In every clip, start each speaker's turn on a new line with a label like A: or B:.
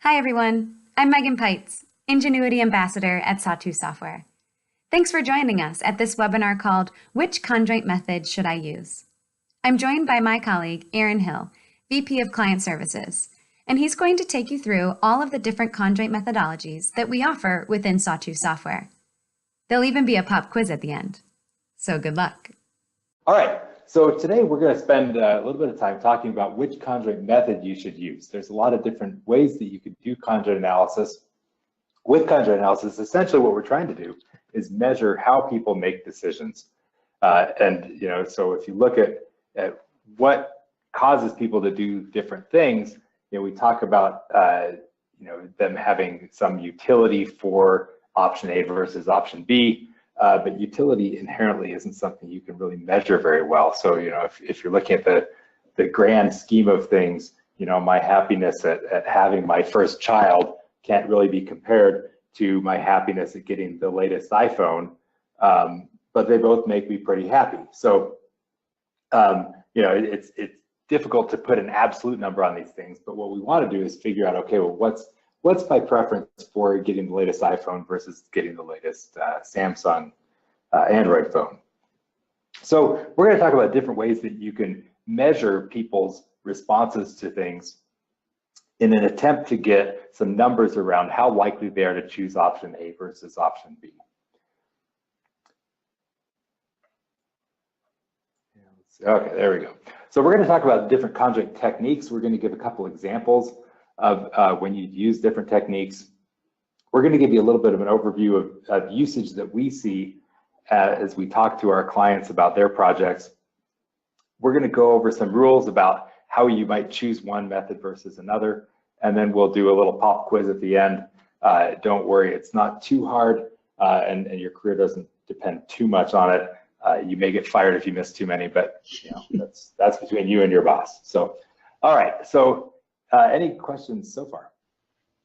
A: Hi everyone, I'm Megan Peitz, Ingenuity Ambassador at Sawtooth Software. Thanks for joining us at this webinar called Which Conjoint Methods Should I Use? I'm joined by my colleague, Aaron Hill, VP of Client Services, and he's going to take you through all of the different conjoint methodologies that we offer within Sawtooth Software. There'll even be a pop quiz at the end, so good luck.
B: All right, so today we're going to spend a little bit of time talking about which conjoint method you should use. There's a lot of different ways that you could do conjoint analysis. With conjoint analysis, essentially what we're trying to do is measure how people make decisions. So if you look at what causes people to do different things, we talk about them having some utility for option A versus option B. But utility inherently isn't something you can really measure very well. So, if you're looking at the grand scheme of things, my happiness at having my first child can't really be compared to my happiness at getting the latest iPhone, but they both make me pretty happy. So, it's difficult to put an absolute number on these things, but what we want to do is figure out, okay, well, what's my preference for getting the latest iPhone versus getting the latest Samsung Android phone? So we're going to talk about different ways that you can measure people's responses to things in an attempt to get some numbers around how likely they are to choose option A versus option B. Okay, there we go. So we're going to talk about different conjoint techniques. We're going to give a couple examples of when you use different techniques. We're going to give you a little bit of an overview of usage that we see as we talk to our clients about their projects. We're going to go over some rules about how you might choose one method versus another, and then we'll do a little pop quiz at the end. Don't worry, it's not too hard, and your career doesn't depend too much on it. You may get fired if you miss too many, but that's between you and your boss. So, all right. So, any questions so far?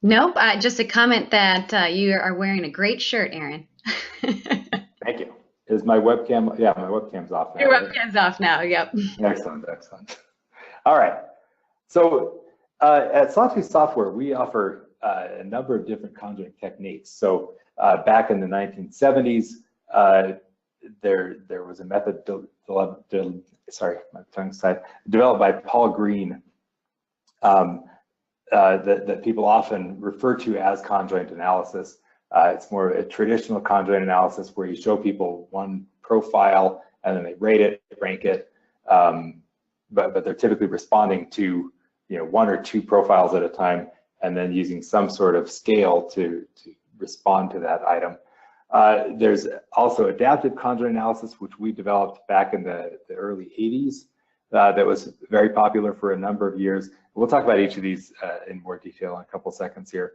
A: Nope. Just a comment that you are wearing a great shirt, Aaron.
B: Thank you. Is my webcam? Yeah, my webcam's off now.
A: Your webcam's off now. Yep.
B: Excellent. Excellent. All right. So at Sawtooth Software, we offer a number of different conjoint techniques. So back in the 1970s, there was a method developed by Paul Green that people often refer to as conjoint analysis. It's more a traditional conjoint analysis where you show people one profile and then they rate it, rank it, but they're typically responding to one or two profiles at a time, and then using some sort of scale to respond to that item. There's also adaptive conjoint analysis, which we developed back in the early 80s. That was very popular for a number of years. We'll talk about each of these in more detail in a couple seconds here.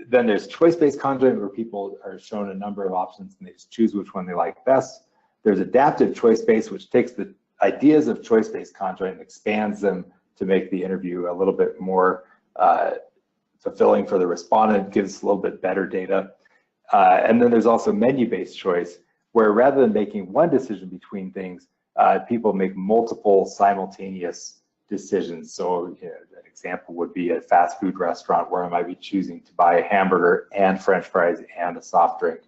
B: Then there's choice-based conjoint, where people are shown a number of options and they just choose which one they like best. There's adaptive choice-based, which takes the ideas of choice-based conjoint and expands them to make the interview a little bit more fulfilling for the respondent, gives a little bit better data. And then there's also menu-based choice, where rather than making one decision between things, people make multiple simultaneous decisions. So an example would be a fast food restaurant where I might be choosing to buy a hamburger and French fries and a soft drink.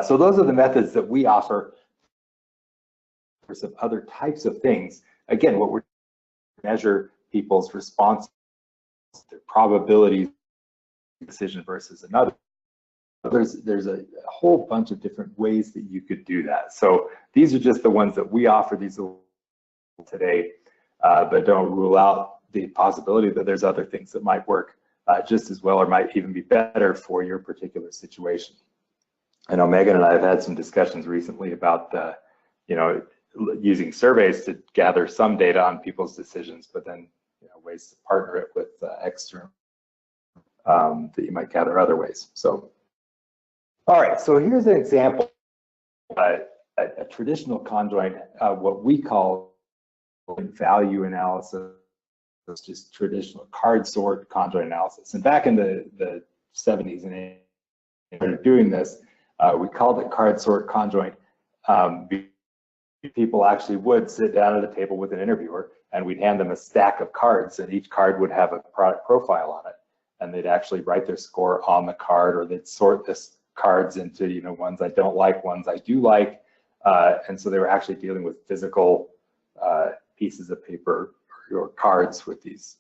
B: So those are the methods that we offer for some other types of things. Again, what we're trying to measure people's response, their probability decision versus another. There's a whole bunch of different ways that you could do that. So these are just the ones that we offer these today, but don't rule out the possibility that there's other things that might work just as well or might even be better for your particular situation. I know Megan and I have had some discussions recently about using surveys to gather some data on people's decisions, but then ways to partner it with external that you might gather other ways. So. All right, so here's an example, a traditional conjoint, what we call value analysis, just traditional card sort conjoint analysis. And back in the 70s and 80s, when we were doing this, we called it card sort conjoint people actually would sit down at a table with an interviewer, and we'd hand them a stack of cards, and each card would have a product profile on it, and they'd actually write their score on the card, or they'd sort this cards into, you know, ones I don't like, ones I do like, and so they were actually dealing with physical pieces of paper or cards with these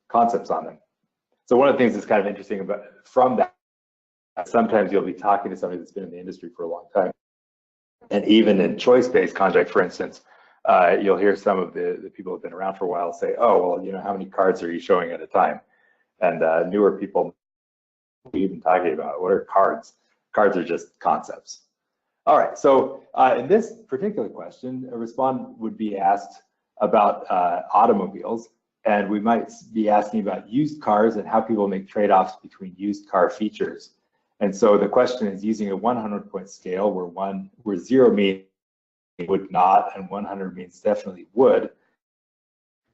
B: concepts on them. So one of the things that's kind of interesting about from that, sometimes you'll be talking to somebody that's been in the industry for a long time, and even in choice-based conjoint, for instance, you'll hear some of the people who have been around for a while say, oh, well, you know, how many cards are you showing at a time? And newer people, what are you even talking about? What are cards? Cards are just concepts. All right, so in this particular question, a respondent would be asked about automobiles, and we might be asking about used cars and how people make trade-offs between used car features. And so the question is using a 100-point scale where 0 means would not and 100 means definitely would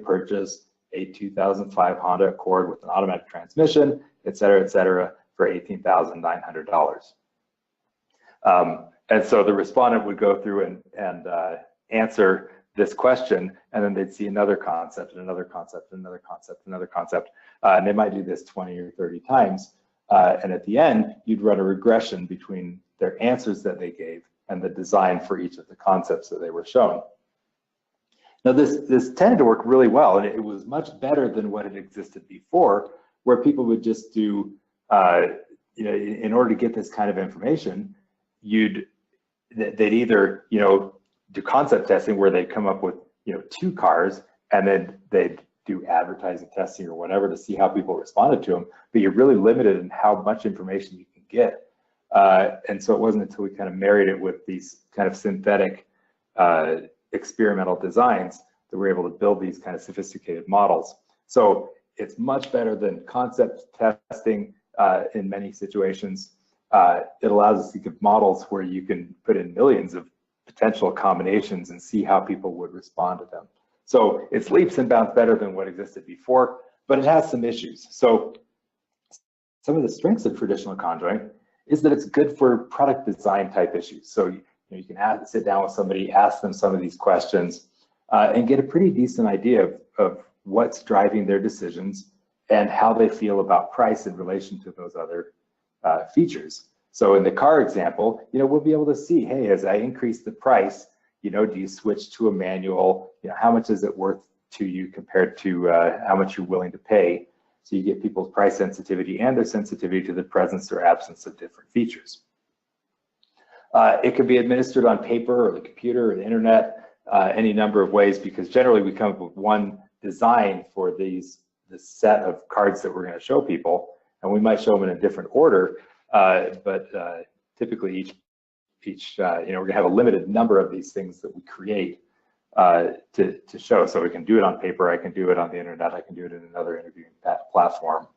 B: purchase a 2005 Honda Accord with an automatic transmission, et cetera, for $18,900. And so the respondent would go through and answer this question, and then they'd see another concept and another concept and another concept, another concept, and they might do this 20 or 30 times. And at the end, you'd run a regression between their answers that they gave and the design for each of the concepts that they were shown. Now, this tended to work really well, and it was much better than what had existed before, where people would just do, you know, in order to get this kind of information, they'd either, you know, do concept testing where they'd come up with, you know, 2 cars, and then they'd do advertising testing or whatever to see how people responded to them, but you're really limited in how much information you can get. And so it wasn't until we kind of married it with these kind of synthetic experimental designs that we're able to build these kind of sophisticated models. So it's much better than concept testing in many situations. It allows us to give models where you can put in millions of potential combinations and see how people would respond to them. So it's leaps and bounds better than what existed before, but it has some issues. So some of the strengths of traditional conjoint is that it's good for product design type issues. So you can sit down with somebody, ask them some of these questions, and get a pretty decent idea of what's driving their decisions and how they feel about price in relation to those other features. So in the car example, you know, we'll be able to see, hey, as I increase the price, you know, do you switch to a manual? You know, how much is it worth to you compared to how much you're willing to pay? So you get people's price sensitivity and their sensitivity to the presence or absence of different features. It can be administered on paper or the computer or the internet, any number of ways, because generally we come up with one design for this set of cards that we're going to show people, and we might show them in a different order, but typically each you know, we're going to have a limited number of these things that we create to show. So we can do it on paper, I can do it on the internet, I can do it in another interviewing platform.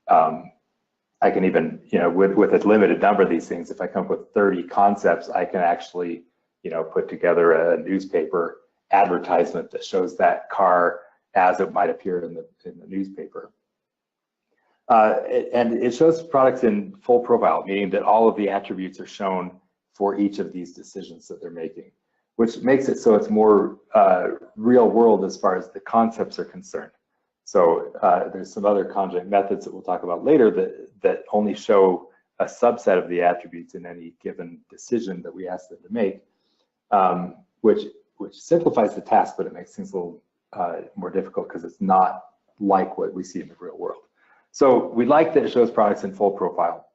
B: I can even, you know, with a limited number of these things, if I come up with 30 concepts, I can actually, you know, put together a newspaper advertisement that shows that car as it might appear in the newspaper. And it shows products in full profile, meaning that all of the attributes are shown for each of these decisions that they're making, which makes it so it's more real world as far as the concepts are concerned. So there's some other conjoint methods that we'll talk about later that only show a subset of the attributes in any given decision that we ask them to make, which simplifies the task, but it makes things a little more difficult because it's not like what we see in the real world. So we like that it shows products in full profile,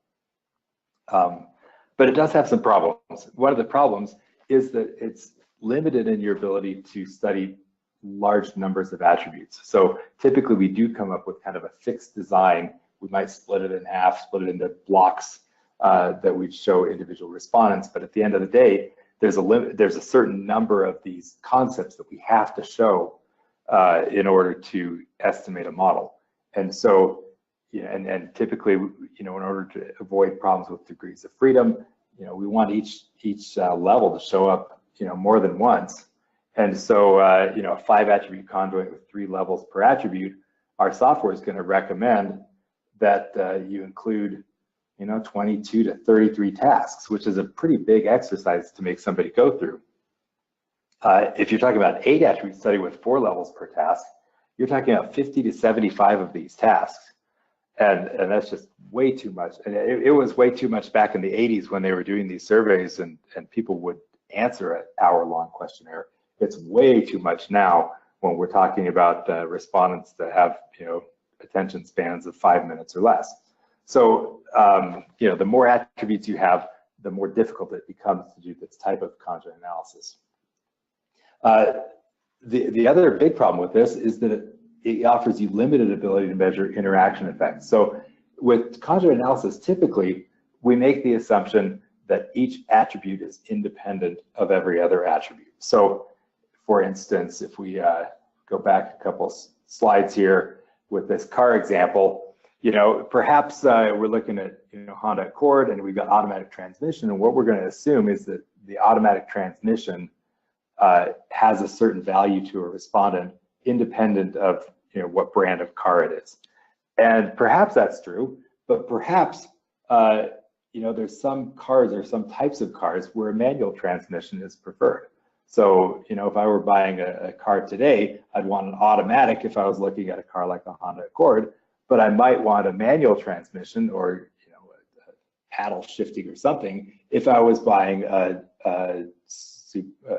B: but it does have some problems. One of the problems is that it's limited in your ability to study large numbers of attributes. So typically we do come up with kind of a fixed design. We might split it in half, split it into blocks that we show individual respondents, but at the end of the day, there's a certain number of these concepts that we have to show in order to estimate a model. And so, you know, and typically, you know, in order to avoid problems with degrees of freedom, you know, we want each level to show up, you know, more than once. And so, you know, a 5-attribute conjoint with 3 levels per attribute, our software is going to recommend that you include, you know, 22 to 33 tasks, which is a pretty big exercise to make somebody go through. If you're talking about 8 attribute study with 4 levels per task, you're talking about 50 to 75 of these tasks. And that's just way too much. And it was way too much back in the 80s when they were doing these surveys and people would answer an hour-long questionnaire. It's way too much now when we're talking about respondents that have, attention spans of 5 minutes or less. So, the more attributes you have, the more difficult it becomes to do this type of conjoint analysis. The other big problem with this is that it offers you limited ability to measure interaction effects. So with conjoint analysis, typically, we make the assumption that each attribute is independent of every other attribute. So for instance, if we go back a couple slides here with this car example, perhaps we're looking at Honda Accord and we've got automatic transmission, and what we're going to assume is that the automatic transmission has a certain value to a respondent independent of what brand of car it is. And perhaps that's true, but perhaps there's some cars or some types of cars where a manual transmission is preferred. So if I were buying a car today, I'd want an automatic if I was looking at a car like a Honda Accord, but I might want a manual transmission or a paddle shifting or something if I was buying a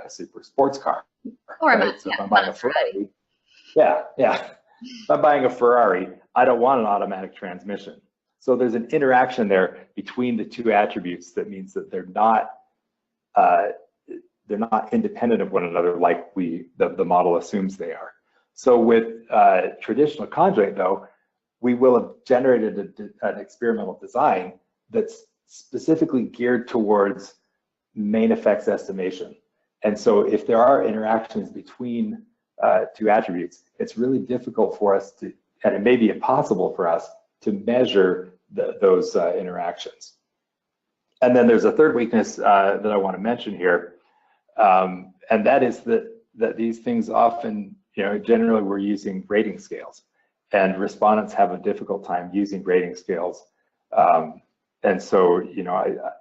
B: super sports car.
A: Or
B: right? So if I'm buying a Ferrari, if I'm buying a Ferrari, I don't want an automatic transmission. So there's an interaction there between the two attributes that means that they're not independent of one another like the model assumes they are. So with traditional conjoint, though, we will have generated an experimental design that's specifically geared towards main effects estimation. And so if there are interactions between two attributes, it's really difficult for us to, and it may be impossible for us to measure those interactions. And then there's a third weakness that I want to mention here, and that is that these things often, generally we're using rating scales, and respondents have a difficult time using rating scales. And so,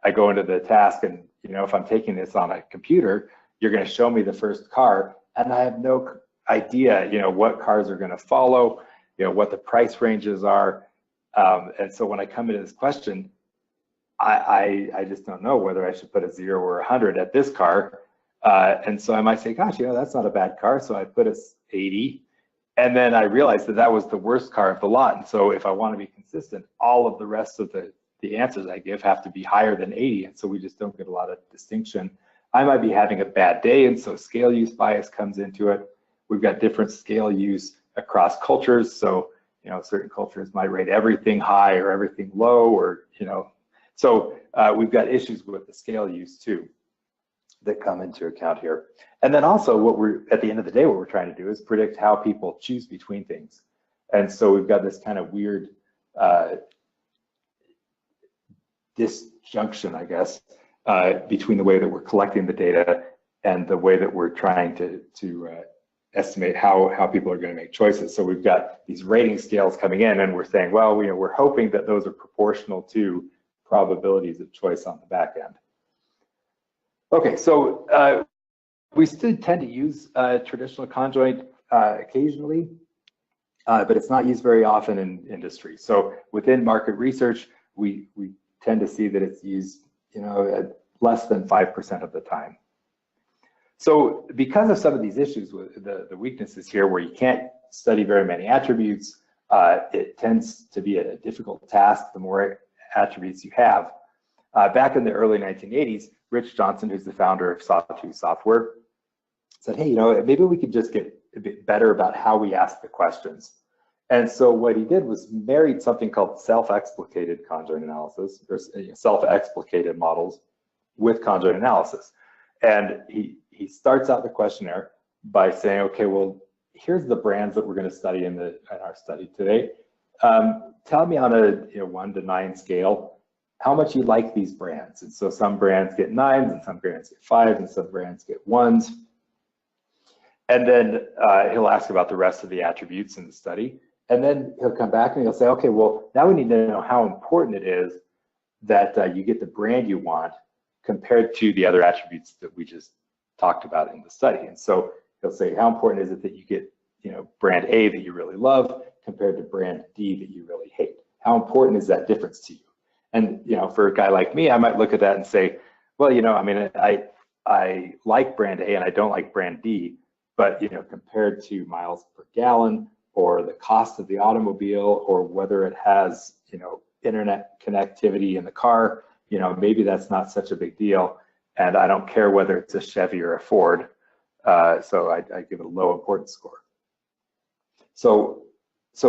B: I go into the task and, if I'm taking this on a computer, you're going to show me the first car, and I have no idea, what cars are going to follow, what the price ranges are. And so when I come into this question, I just don't know whether I should put a 0 or 100 at this car. And so I might say, gosh, that's not a bad car. So I put a 80. And then I realized that was the worst car of the lot. And so if I want to be consistent, all of the rest of the answers I give have to be higher than 80. And so we just don't get a lot of distinction. I might be having a bad day, and so scale use bias comes into it. We've got different scale use across cultures. So, certain cultures might rate everything high or everything low, or, so we've got issues with the scale use too that come into account here. And then also at the end of the day, what we're trying to do is predict how people choose between things. And so we've got this kind of weird disjunction, I guess, between the way that we're collecting the data and the way that we're trying to estimate how people are going to make choices. So we've got these rating scales coming in, and we're saying, well, we're hoping that those are proportional to probabilities of choice on the back end. Okay, so we still tend to use traditional conjoint occasionally, but it's not used very often in industry. So within market research, we tend to see that it's used, at less than 5% of the time. So because of some of these issues with the weaknesses here, where you can't study very many attributes, it tends to be a difficult task the more attributes you have. Back in the early 1980s, Rich Johnson, who's the founder of Sawtooth Software, said, hey, maybe we could just get a bit better about how we ask the questions. And so what he did was married something called self-explicated conjoint analysis, or self-explicated models with conjoint analysis. And he starts out the questionnaire by saying, okay, well, here's the brands that we're going to study in our study today. Tell me on a 1 to 9 scale how much you like these brands. And so some brands get 9s, and some brands get 5s, and some brands get 1s. And then he'll ask about the rest of the attributes in the study. And then he'll come back and he'll say, okay, well, now we need to know how important it is that you get the brand you want compared to the other attributes that we just talked about in the study. And so he'll say, how important is it that you get, brand A that you really love compared to brand D that you really hate? How important is that difference to you? And, for a guy like me, I might look at that and say, well, I mean, I like brand A and I don't like brand D, but, compared to miles per gallon or the cost of the automobile or whether it has, internet connectivity in the car, maybe that's not such a big deal. And I don't care whether it's a Chevy or a Ford. So I give it a low importance score. So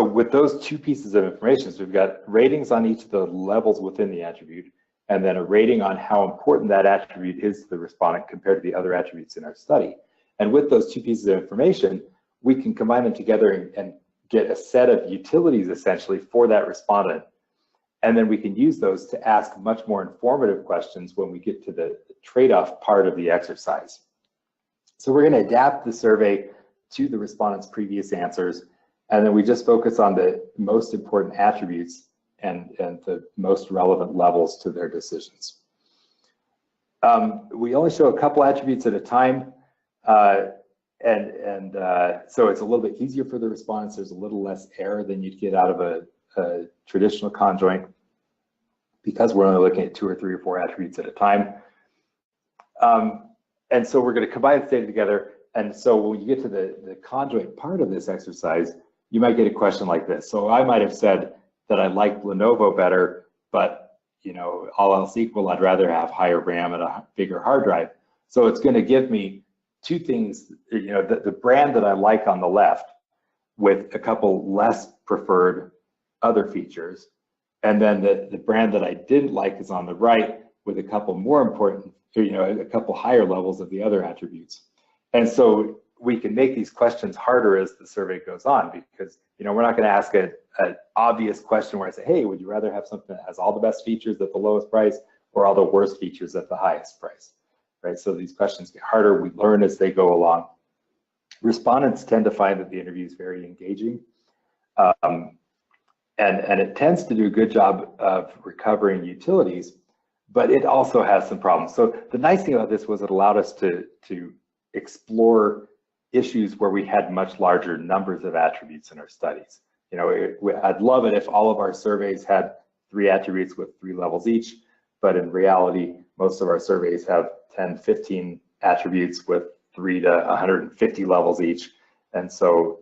B: with those two pieces of information, so we've got ratings on each of the levels within the attribute, and then a rating on how important that attribute is to the respondent compared to the other attributes in our study. And with those two pieces of information, we can combine them together and get a set of utilities essentially for that respondent. And then we can use those to ask much more informative questions when we get to the trade-off part of the exercise. So we're going to adapt the survey to the respondent's previous answers, and then we just focus on the most important attributes and the most relevant levels to their decisions. We only show a couple attributes at a time, so it's a little bit easier for the respondents. There's a little less error than you'd get out of a traditional conjoint because we're only looking at 2 or 3 or 4 attributes at a time. And so we're going to combine this data together. And so when you get to the conjoint part of this exercise, you might get a question like this. So I might have said that I like Lenovo better, but all else equal, I'd rather have higher RAM and a bigger hard drive. So it's going to give me two things, the brand that I like on the left with a couple less preferred other features, and then the brand that I didn't like is on the right with a couple more important, a couple higher levels of the other attributes. And so we can make these questions harder as the survey goes on, because we're not going to ask an obvious question where I say, hey, would you rather have something that has all the best features at the lowest price or all the worst features at the highest price, right? So these questions get harder. We learn as they go along. Respondents tend to find that the interview is very engaging, and it tends to do a good job of recovering utilities, but it also has some problems. So the nice thing about this was it allowed us to explore issues where we had much larger numbers of attributes in our studies. I'd love it if all of our surveys had 3 attributes with 3 levels each, but in reality, most of our surveys have 10, 15 attributes with 3 to 150 levels each. And so,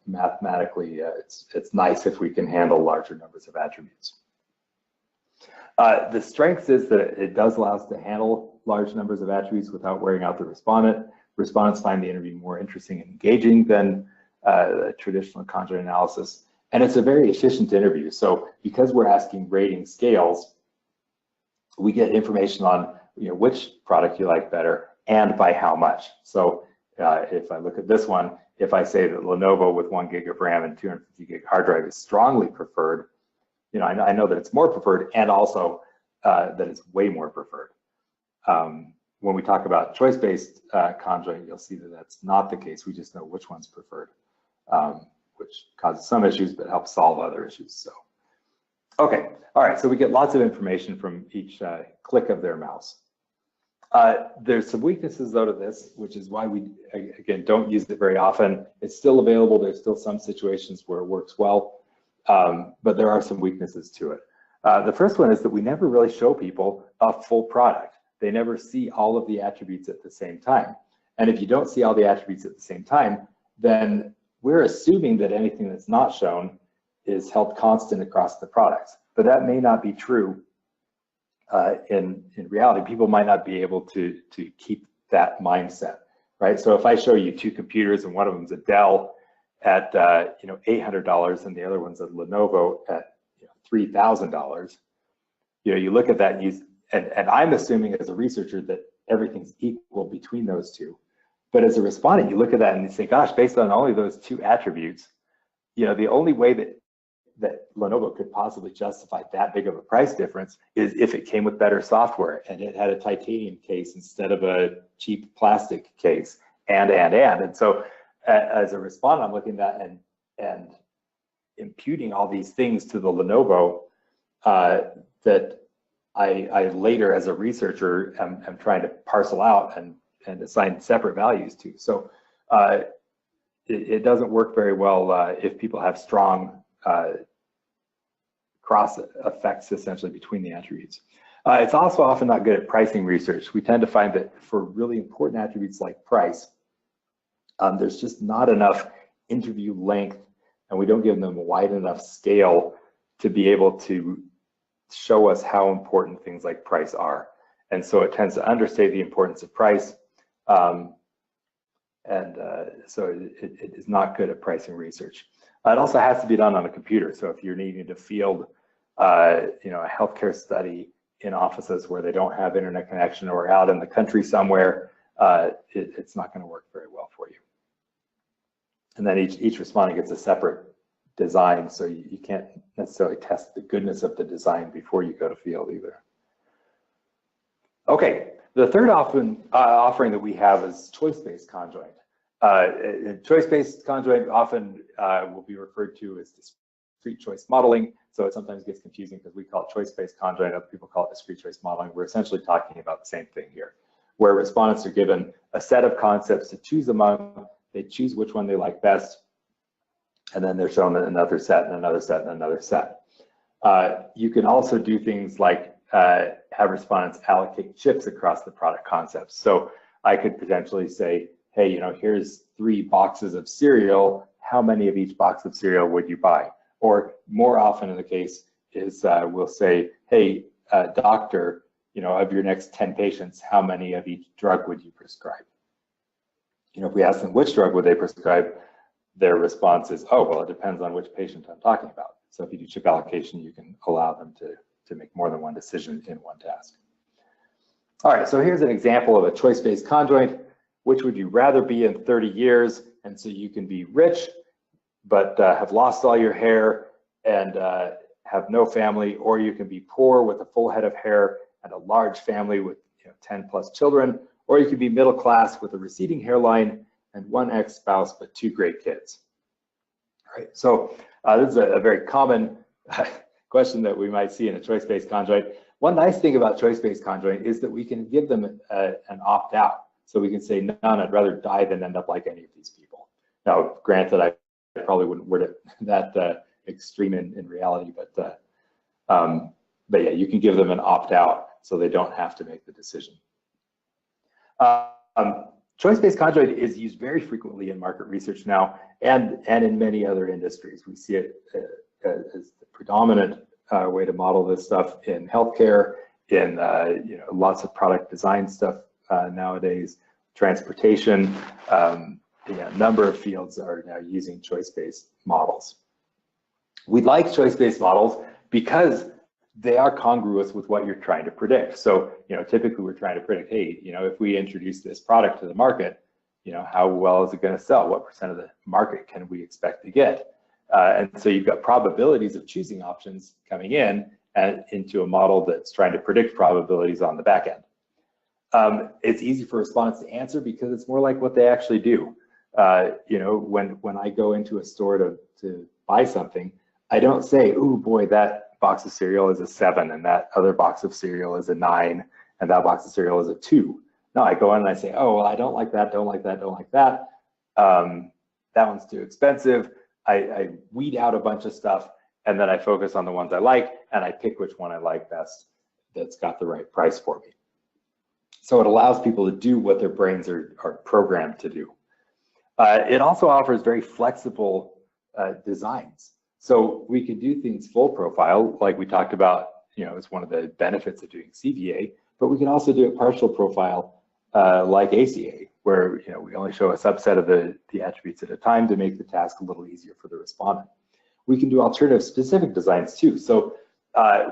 B: mathematically, it's nice if we can handle larger numbers of attributes. The strength is that it does allow us to handle large numbers of attributes without wearing out the respondent. Respondents find the interview more interesting and engaging than traditional conjoint analysis. And it's a very efficient interview. So because we're asking rating scales, we get information on which product you like better and by how much. So if I look at this one, if I say that Lenovo with 1 gig of RAM and 250 gig hard drive is strongly preferred, I know that it's more preferred, and also that it's way more preferred. When we talk about choice-based conjoint, you'll see that that's not the case. We just know which one's preferred, which causes some issues but helps solve other issues. So, okay, all right. So we get lots of information from each click of their mouse. There's some weaknesses though to this, which is why we again don't use it very often. It's still available. There's still some situations where it works well, but there are some weaknesses to it. The first one is that we never really show people a full product. They never see all of the attributes at the same time. And if you don't see all the attributes at the same time, then we're assuming that anything that's not shown is held constant across the products. But that may not be true in reality. People might not be able to keep that mindset, right? So if I show you 2 computers and one of them's a Dell at $800 and the other one's a Lenovo at $3,000, you look at that and I'm assuming as a researcher that everything's equal between those two. But as a respondent, you look at that and you say, gosh, based on only those 2 attributes, the only way that Lenovo could possibly justify that big of a price difference is if it came with better software and it had a titanium case instead of a cheap plastic case, and so as a respondent, I'm looking at that and imputing all these things to the Lenovo that I later, as a researcher, am trying to parcel out and and assign separate values to. So it doesn't work very well if people have strong cross effects essentially between the attributes. It's also often not good at pricing research. We tend to find that for really important attributes like price, there's just not enough interview length, and we don't give them a wide enough scale to be able to show us how important things like price are. And so it tends to understate the importance of price. So it is not good at pricing research. It also has to be done on a computer. So if you're needing to field a healthcare study in offices where they don't have internet connection or out in the country somewhere, it's not going to work very well for you. And then each respondent gets a separate design, so you can't necessarily test the goodness of the design before you go to field either. Okay, the third offering that we have is choice-based conjoint. Choice-based conjoint often will be referred to as discrete choice modeling, so it sometimes gets confusing because we call it choice-based conjoint, other people call it discrete choice modeling. We're essentially talking about the same thing here, where respondents are given a set of concepts to choose among. They choose which one they like best, and then they're shown another set and another set and another set. You can also do things like have respondents allocate chips across the product concepts. So I could potentially say, hey, here's 3 boxes of cereal. How many of each box of cereal would you buy? Or more often in the case is we'll say, hey, doctor, of your next 10 patients, how many of each drug would you prescribe? If we ask them which drug would they prescribe, their response is, oh, well, it depends on which patient I'm talking about. So if you do chip allocation, you can allow them to make more than one decision in one task. All right, so here's an example of a choice-based conjoint. Which would you rather be in 30 years? And so you can be rich, but have lost all your hair and have no family, or you can be poor with a full head of hair and a large family with 10 plus children, or you could be middle class with a receding hairline and 1 ex-spouse but 2 great kids. All right, so this is a very common question that we might see in a choice-based conjoint. One nice thing about choice-based conjoint is that we can give them an opt-out. So we can say, none, I'd rather die than end up like any of these people. Now, granted, I probably wouldn't word it that extreme in reality, but yeah, you can give them an opt-out so they don't have to make the decision. Choice-based conjoint is used very frequently in market research now, and in many other industries. We see it as the predominant way to model this stuff in healthcare, in lots of product design stuff nowadays, transportation. A number of fields are now using choice-based models. We like choice-based models because they are congruous with what you're trying to predict. So, typically we're trying to predict, hey, if we introduce this product to the market, how well is it going to sell? What % of the market can we expect to get? And so you've got probabilities of choosing options coming in and into a model that's trying to predict probabilities on the back end. It's easy for respondents to answer because it's more like what they actually do. When I go into a store to buy something, I don't say, "Ooh, boy, that box of cereal is a 7, and that other box of cereal is a 9, and that box of cereal is a 2." No, I go in and I say, "Oh, well, I don't like that, don't like that, don't like that. That one's too expensive." I weed out a bunch of stuff, and then I focus on the ones I like, and I pick which one I like best that's got the right price for me. So it allows people to do what their brains are programmed to do. It also offers very flexible designs. So we can do things full profile, like we talked about, it's one of the benefits of doing CVA, but we can also do a partial profile like ACA, where we only show a subset of the attributes at a time to make the task a little easier for the respondent. We can do alternative specific designs too. So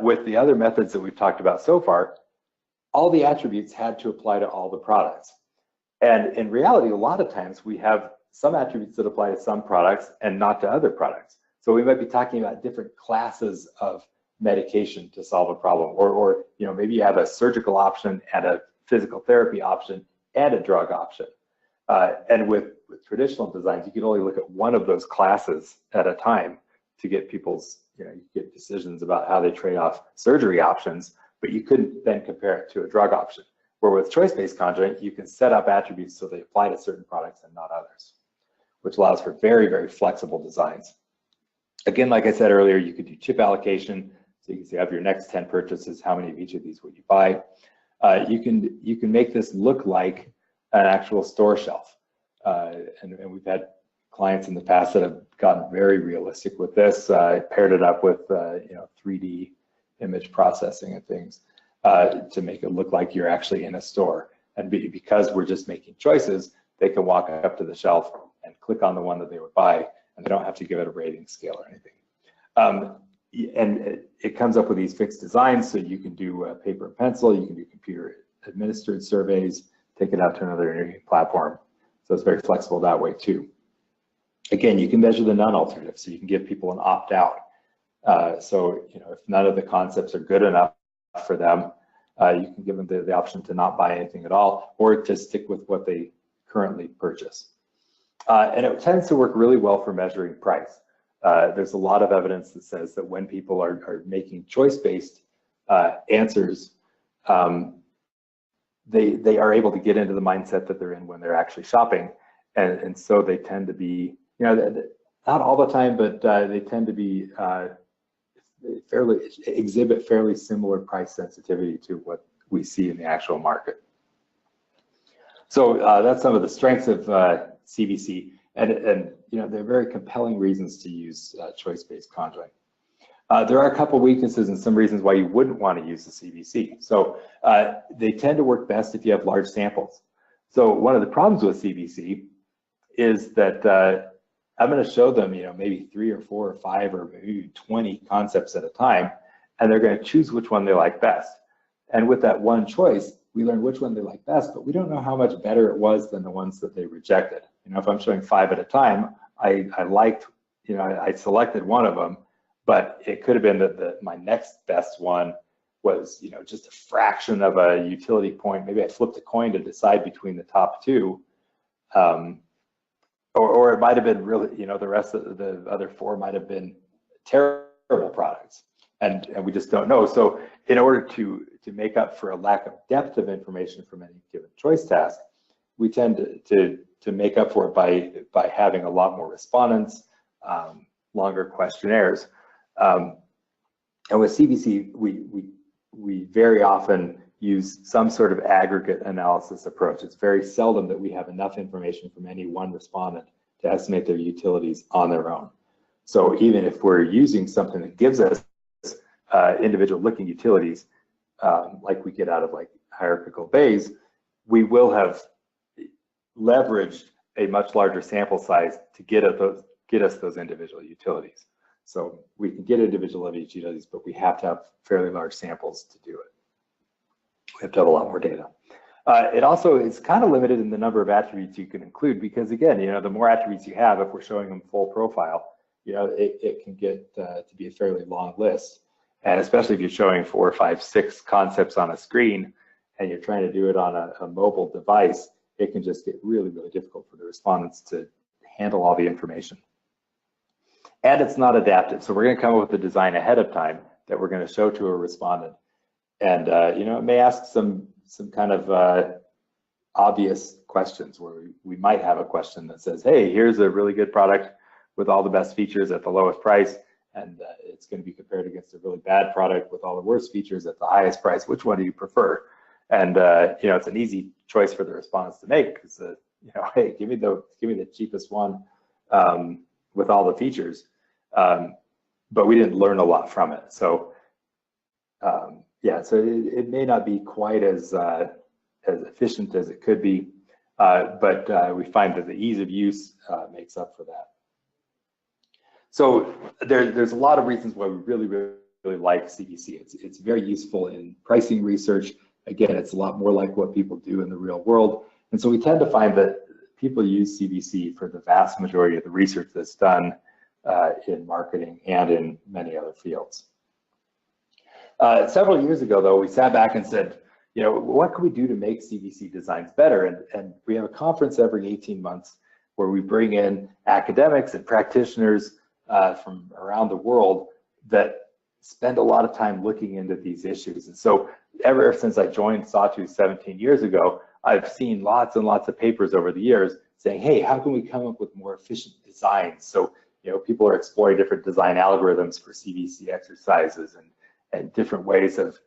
B: with the other methods that we've talked about so far, all the attributes had to apply to all the products. And in reality, a lot of times we have some attributes that apply to some products and not to other products. So we might be talking about different classes of medication to solve a problem, or maybe you have a surgical option and a physical therapy option and a drug option. And with traditional designs, you can only look at one of those classes at a time to get people's, you get decisions about how they trade off surgery options, but you couldn't then compare it to a drug option. Where with choice-based conjoint, you can set up attributes so they apply to certain products and not others, which allows for very, very flexible designs. Again, like I said earlier, you could do chip allocation. So you can say, of your next 10 purchases, how many of each of these would you buy? You can make this look like an actual store shelf. And we've had clients in the past that have gotten very realistic with this. I paired it up with 3D image processing and things to make it look like you're actually in a store. And because we're just making choices, they can walk up to the shelf and click on the one that they would buy, and they don't have to give it a rating scale or anything. And it comes up with these fixed designs, so you can do paper and pencil, you can do computer administered surveys, take it out to another interviewing platform. So it's very flexible that way too. Again, you can measure the none alternative, so you can give people an opt-out. So if none of the concepts are good enough for them, you can give them the option to not buy anything at all, or to stick with what they currently purchase. And it tends to work really well for measuring price. There's a lot of evidence that says that when people are making choice-based answers, they are able to get into the mindset that they're in when they're actually shopping. And so they tend to be, not all the time, but they tend to be exhibit fairly similar price sensitivity to what we see in the actual market. So that's some of the strengths of CBC, and there are very compelling reasons to use choice-based conjoint. There are a couple weaknesses and some reasons why you wouldn't want to use the CBC. So they tend to work best if you have large samples. So one of the problems with CBC is that I'm going to show them, maybe 3 or 4 or 5 or maybe 20 concepts at a time, and they're going to choose which one they like best. And with that one choice, we learn which one they like best, but we don't know how much better it was than the ones that they rejected. If I'm showing 5 at a time, I liked, I selected one of them, but it could have been that my next best one was, just a fraction of a utility point. Maybe I flipped a coin to decide between the top 2. Or it might have been really, the rest of the other 4 might have been terrible products, and we just don't know. So in order to make up for a lack of depth of information from any given choice task, we tend to make up for it by having a lot more respondents, longer questionnaires. And with CBC, we very often use some sort of aggregate analysis approach. It's very seldom that we have enough information from any one respondent to estimate their utilities on their own. So even if we're using something that gives us individual looking utilities, like we get out of like hierarchical Bayes, we will have leveraged a much larger sample size to get us those individual utilities. So we can get individual utilities, but we have to have fairly large samples to do it. We have to have a lot more data. It also is kind of limited in the number of attributes you can include, because again, the more attributes you have, if we're showing them full profile, it can get to be a fairly long list. And especially if you're showing 4, 5, 6 concepts on a screen and you're trying to do it on a mobile device, it can just get really, really difficult for the respondents to handle all the information. And it's not adaptive. So we're going to come up with a design ahead of time that we're going to show to a respondent. And it may ask some kind of obvious questions, where we might have a question that says, hey, here's a really good product with all the best features at the lowest price, and it's going to be compared against a really bad product with all the worst features at the highest price. Which one do you prefer? And it's an easy choice for the respondents to make, because hey, give me the cheapest one with all the features. But we didn't learn a lot from it. So yeah, so it may not be quite as efficient as it could be, but we find that the ease of use makes up for that. So there's a lot of reasons why we really, really like CBC. It's very useful in pricing research. Again, it's a lot more like what people do in the real world. And so we tend to find that people use CBC for the vast majority of the research that's done in marketing and in many other fields. Several years ago, though, we sat back and said, what can we do to make CBC designs better? And we have a conference every 18 months where we bring in academics and practitioners from around the world that spend a lot of time looking into these issues. And so ever since I joined Sawtooth 17 years ago, I've seen lots and lots of papers over the years saying, hey, how can we come up with more efficient designs? So, people are exploring different design algorithms for CBC exercises and different ways of,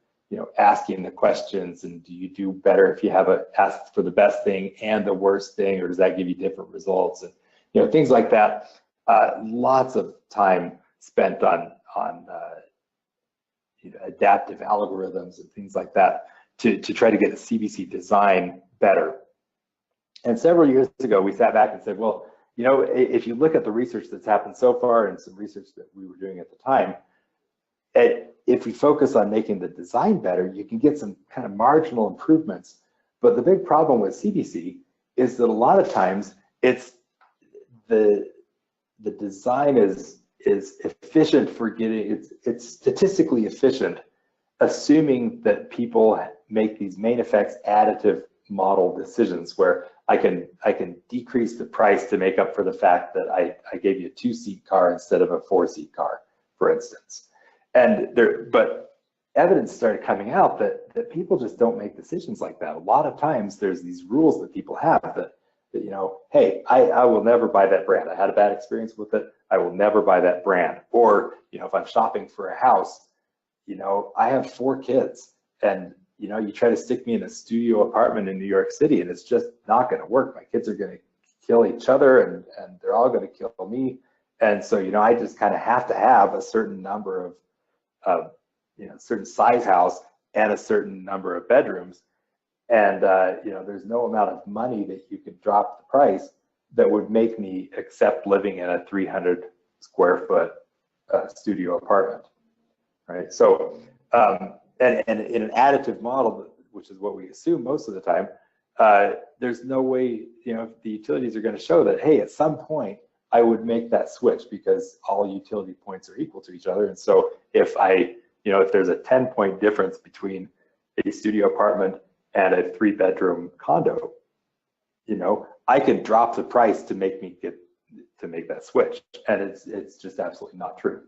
B: asking the questions. And do you do better if you have ask for the best thing and the worst thing, or does that give you different results? And, things like that. Lots of time spent on adaptive algorithms and things like that to try to get the CBC design better. And several years ago, we sat back and said, well, if you look at the research that's happened so far and some research that we were doing at the time, if we focus on making the design better, you can get some kind of marginal improvements. But the big problem with CBC is that a lot of times it's the design is efficient for getting, it's statistically efficient, assuming that people make these main effects additive model decisions where I can decrease the price to make up for the fact that I gave you a 2-seat car instead of a 4-seat car, for instance. But evidence started coming out that people just don't make decisions like that. A lot of times there's these rules that people have that hey, I will never buy that brand. I had a bad experience with it. I will never buy that brand. Or, if I'm shopping for a house, I have 4 kids and, you try to stick me in a studio apartment in New York City and it's just not going to work. My kids are going to kill each other and they're all going to kill me. And so, I just kind of have to have a certain number of certain size house and a certain number of bedrooms. And, there's no amount of money that you could drop the price that would make me accept living in a 300 square foot studio apartment, right? So, and in an additive model, which is what we assume most of the time, there's no way, the utilities are going to show that, hey, at some point I would make that switch because all utility points are equal to each other. And so if if there's a 10-point difference between a studio apartment and a 3-bedroom condo, I could drop the price to make that switch. And it's just absolutely not true.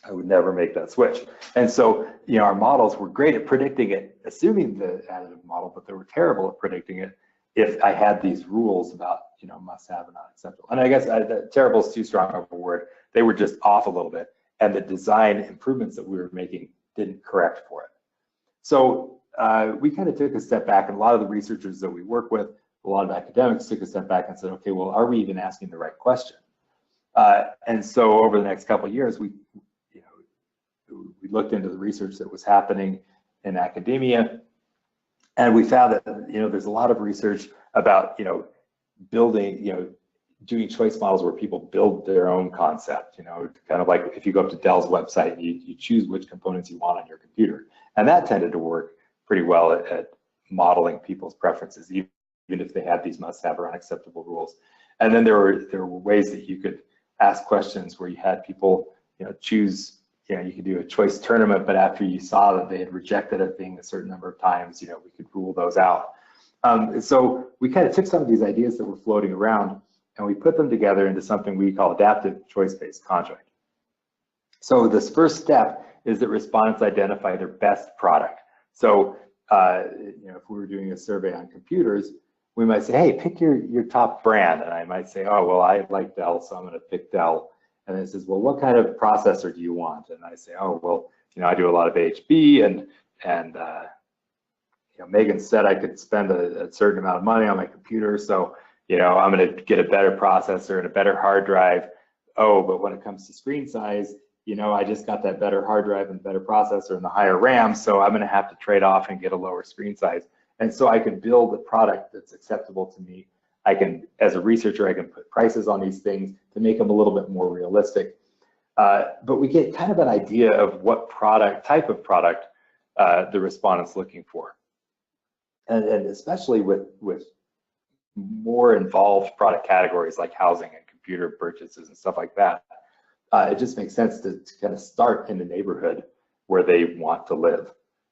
B: I would never make that switch. And so, our models were great at predicting it, assuming the additive model, but they were terrible at predicting it if I had these rules about, must have and not acceptable. And I guess terrible is too strong of a word. They were just off a little bit. And the design improvements that we were making didn't correct for it. So we kind of took a step back, and a lot of the researchers that we work with, a lot of academics took a step back and said, okay, well, are we even asking the right question? And so over the next couple of years, we looked into the research that was happening in academia, and we found that there's a lot of research about building, doing choice models where people build their own concept. Kind of like if you go up to Dell's website, you choose which components you want on your computer, and that tended to work pretty well at modeling people's preferences, even if they had these must-have or unacceptable rules. And then there were ways that you could ask questions where you had people choose. You could do a choice tournament, but after you saw that they had rejected a thing a certain number of times, we could rule those out. So we kind of took some of these ideas that were floating around and we put them together into something we call adaptive choice-based conjoint. So this first step is that respondents identify their best product. So if we were doing a survey on computers, we might say, hey, pick your top brand. And I might say, oh, well, I like Dell, so I'm going to pick Dell. And then it says, well, what kind of processor do you want? And I say, oh, well, I do a lot of HP, and Megan said I could spend a certain amount of money on my computer, so I'm going to get a better processor and a better hard drive. Oh, but when it comes to screen size, I just got that better hard drive and better processor and the higher RAM, so I'm going to have to trade off and get a lower screen size. And so I can build a product that's acceptable to me. I can, as a researcher, I can put prices on these things to make them a little bit more realistic. But we get kind of an idea of what type of product the respondent's looking for. And especially with more involved product categories like housing and computer purchases and stuff like that, it just makes sense to kind of start in the neighborhood where they want to live,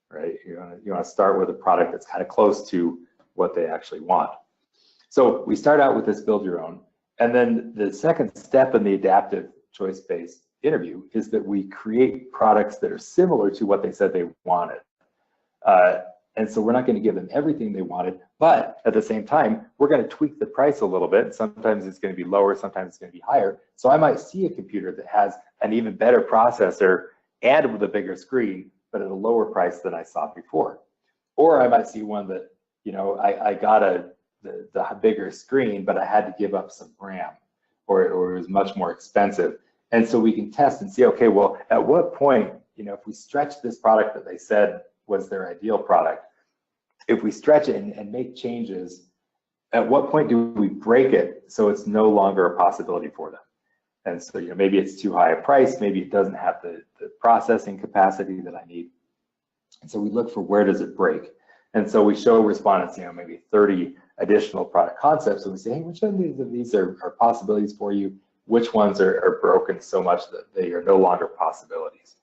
B: right? You want to start with a product that's kind of close to what they actually want. So we start out with this build your own, and then the second step in the adaptive choice-based interview is that we create products that are similar to what they said they wanted. And so we're not going to give them everything they wanted, but at the same time, we're going to tweak the price a little bit. Sometimes it's going to be lower, sometimes it's going to be higher. So I might see a computer that has an even better processor and with a bigger screen, but at a lower price than I saw before. Or I might see one that, you know, I got the bigger screen, but I had to give up some RAM, or it was much more expensive. And so we can test and see, okay, well, at what point, you know, if we stretch this product that they said was their ideal product, if we stretch it and make changes, at what point do we break it so it's no longer a possibility for them? And so, you know, maybe it's too high a price, maybe it doesn't have the processing capacity that I need. And so we look for where does it break. And so we show respondents, you know, maybe 30 additional product concepts, and we say, hey, which of these are possibilities for you? Which ones are broken so much that they are no longer possibilities?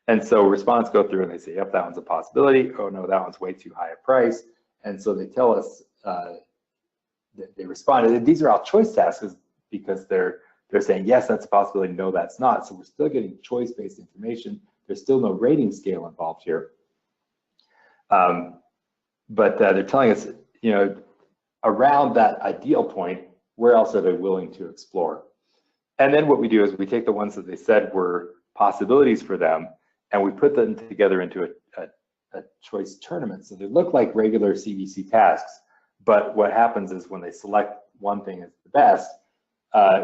B: And so respondents go through and they say, yep, that one's a possibility. Oh no, that one's way too high a price. And so they tell us that they responded. And these are all choice tasks because they're saying, yes, that's a possibility. No, that's not. So we're still getting choice-based information. There's still no rating scale involved here. But they're telling us, you know, around that ideal point, where else are they willing to explore? And then what we do is we take the ones that they said were possibilities for them, and we put them together into a choice tournament. So they look like regular CBC tasks, but what happens is when they select one thing as the best,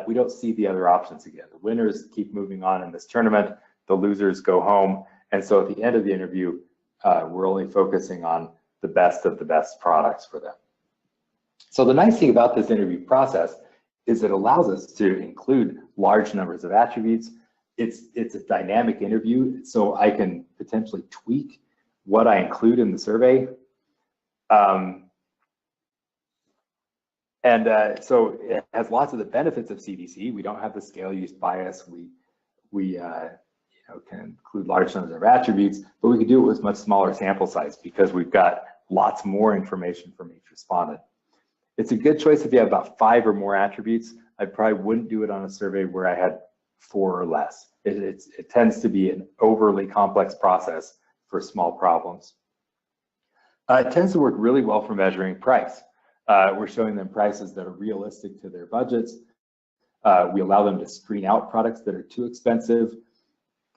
B: we don't see the other options again. The winners keep moving on in this tournament, the losers go home, and so at the end of the interview, we're only focusing on the best of the best products for them. So the nice thing about this interview process is it allows us to include large numbers of attributes. It's a dynamic interview, so I can potentially tweak what I include in the survey. So it has lots of the benefits of CBC. We don't have the scale use bias. We you know, can include large numbers of attributes, but we can do it with much smaller sample size because we've got lots more information from each respondent. It's a good choice if you have about 5 or more attributes. I probably wouldn't do it on a survey where I had 4 or less. It tends to be an overly complex process for small problems. It tends to work really well for measuring price. We're showing them prices that are realistic to their budgets. We allow them to screen out products that are too expensive.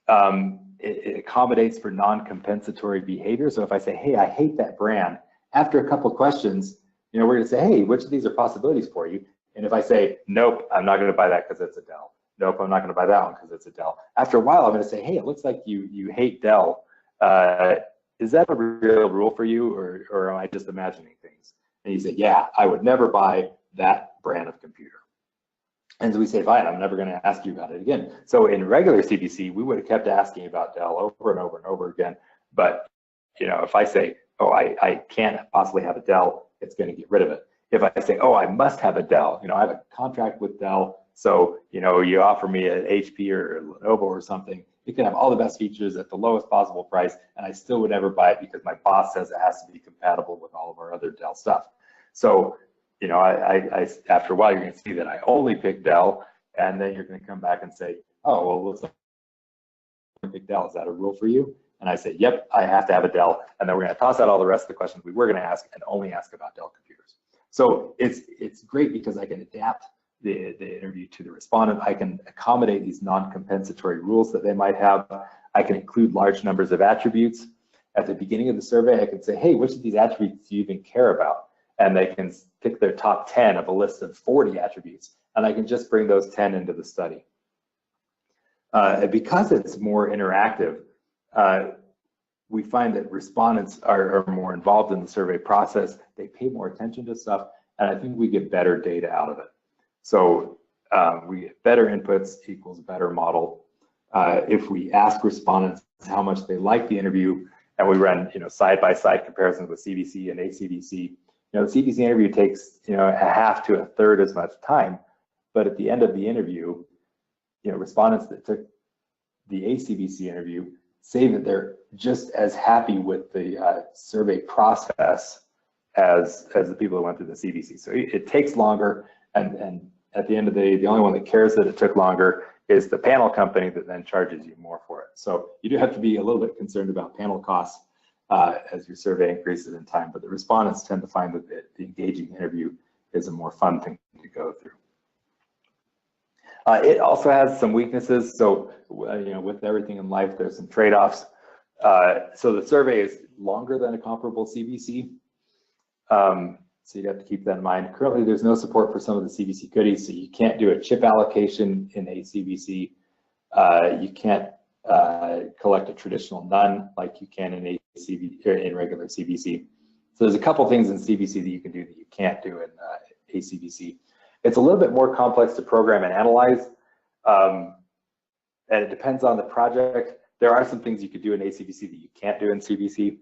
B: It accommodates for non-compensatory behavior. So if I say, hey, I hate that brand, after a couple questions, you know, we're gonna say, hey, which of these are possibilities for you? And if I say, nope, I'm not gonna buy that because it's a Dell. Nope, I'm not gonna buy that one because it's a Dell. After a while, I'm gonna say, hey, it looks like you hate Dell. Is that a real rule for you, or am I just imagining things? And you say, yeah, I would never buy that brand of computer. And so we say, fine, I'm never gonna ask you about it again. So in regular CBC, we would have kept asking about Dell over and over and over again. But you know, if I say, oh, I can't possibly have a Dell, it's gonna get rid of it. If I say, oh, I must have a Dell, you know, I have a contract with Dell, so you know, you offer me an HP or Lenovo or something, it can have all the best features at the lowest possible price, and I still would never buy it because my boss says it has to be compatible with all of our other Dell stuff. So, you know, after a while, you're going to see that I only pick Dell, and then you're going to come back and say, oh, well, looks like I pick Dell. Is that a rule for you? And I say, yep, I have to have a Dell. And then we're going to toss out all the rest of the questions we were going to ask and only ask about Dell computers. So it's great because I can adapt the interview to the respondent. I can accommodate these non-compensatory rules that they might have. I can include large numbers of attributes. At the beginning of the survey, I can say, hey, which of these attributes do you even care about? And they can pick their top 10 of a list of 40 attributes, and I can just bring those 10 into the study. Because it's more interactive, we find that respondents are more involved in the survey process. They pay more attention to stuff, and I think we get better data out of it. So we get better inputs equals better model. If we ask respondents how much they like the interview, and we run, you know, side-by-side comparisons with CBC and ACBC, you know, the CBC interview takes, you know, a half to a third as much time, but at the end of the interview, you know, respondents that took the ACBC interview say that they're just as happy with the survey process as the people who went through the CBC. So it takes longer, and at the end of the day, the only one that cares that it took longer is the panel company that then charges you more for it. So you do have to be a little bit concerned about panel costs as your survey increases in time, but the respondents tend to find that the engaging interview is a more fun thing to go through. It also has some weaknesses. So, with everything in life, there's some trade-offs. So the survey is longer than a comparable CBC. So you'd have to keep that in mind. Currently, there's no support for some of the CBC goodies, so you can't do a chip allocation in a CBC. You can't collect a traditional none like you can in in regular CBC. So there's a couple things in CBC that you can do that you can't do in a CBC. It's a little bit more complex to program and analyze, and it depends on the project. There are some things you could do in ACBC that you can't do in CBC,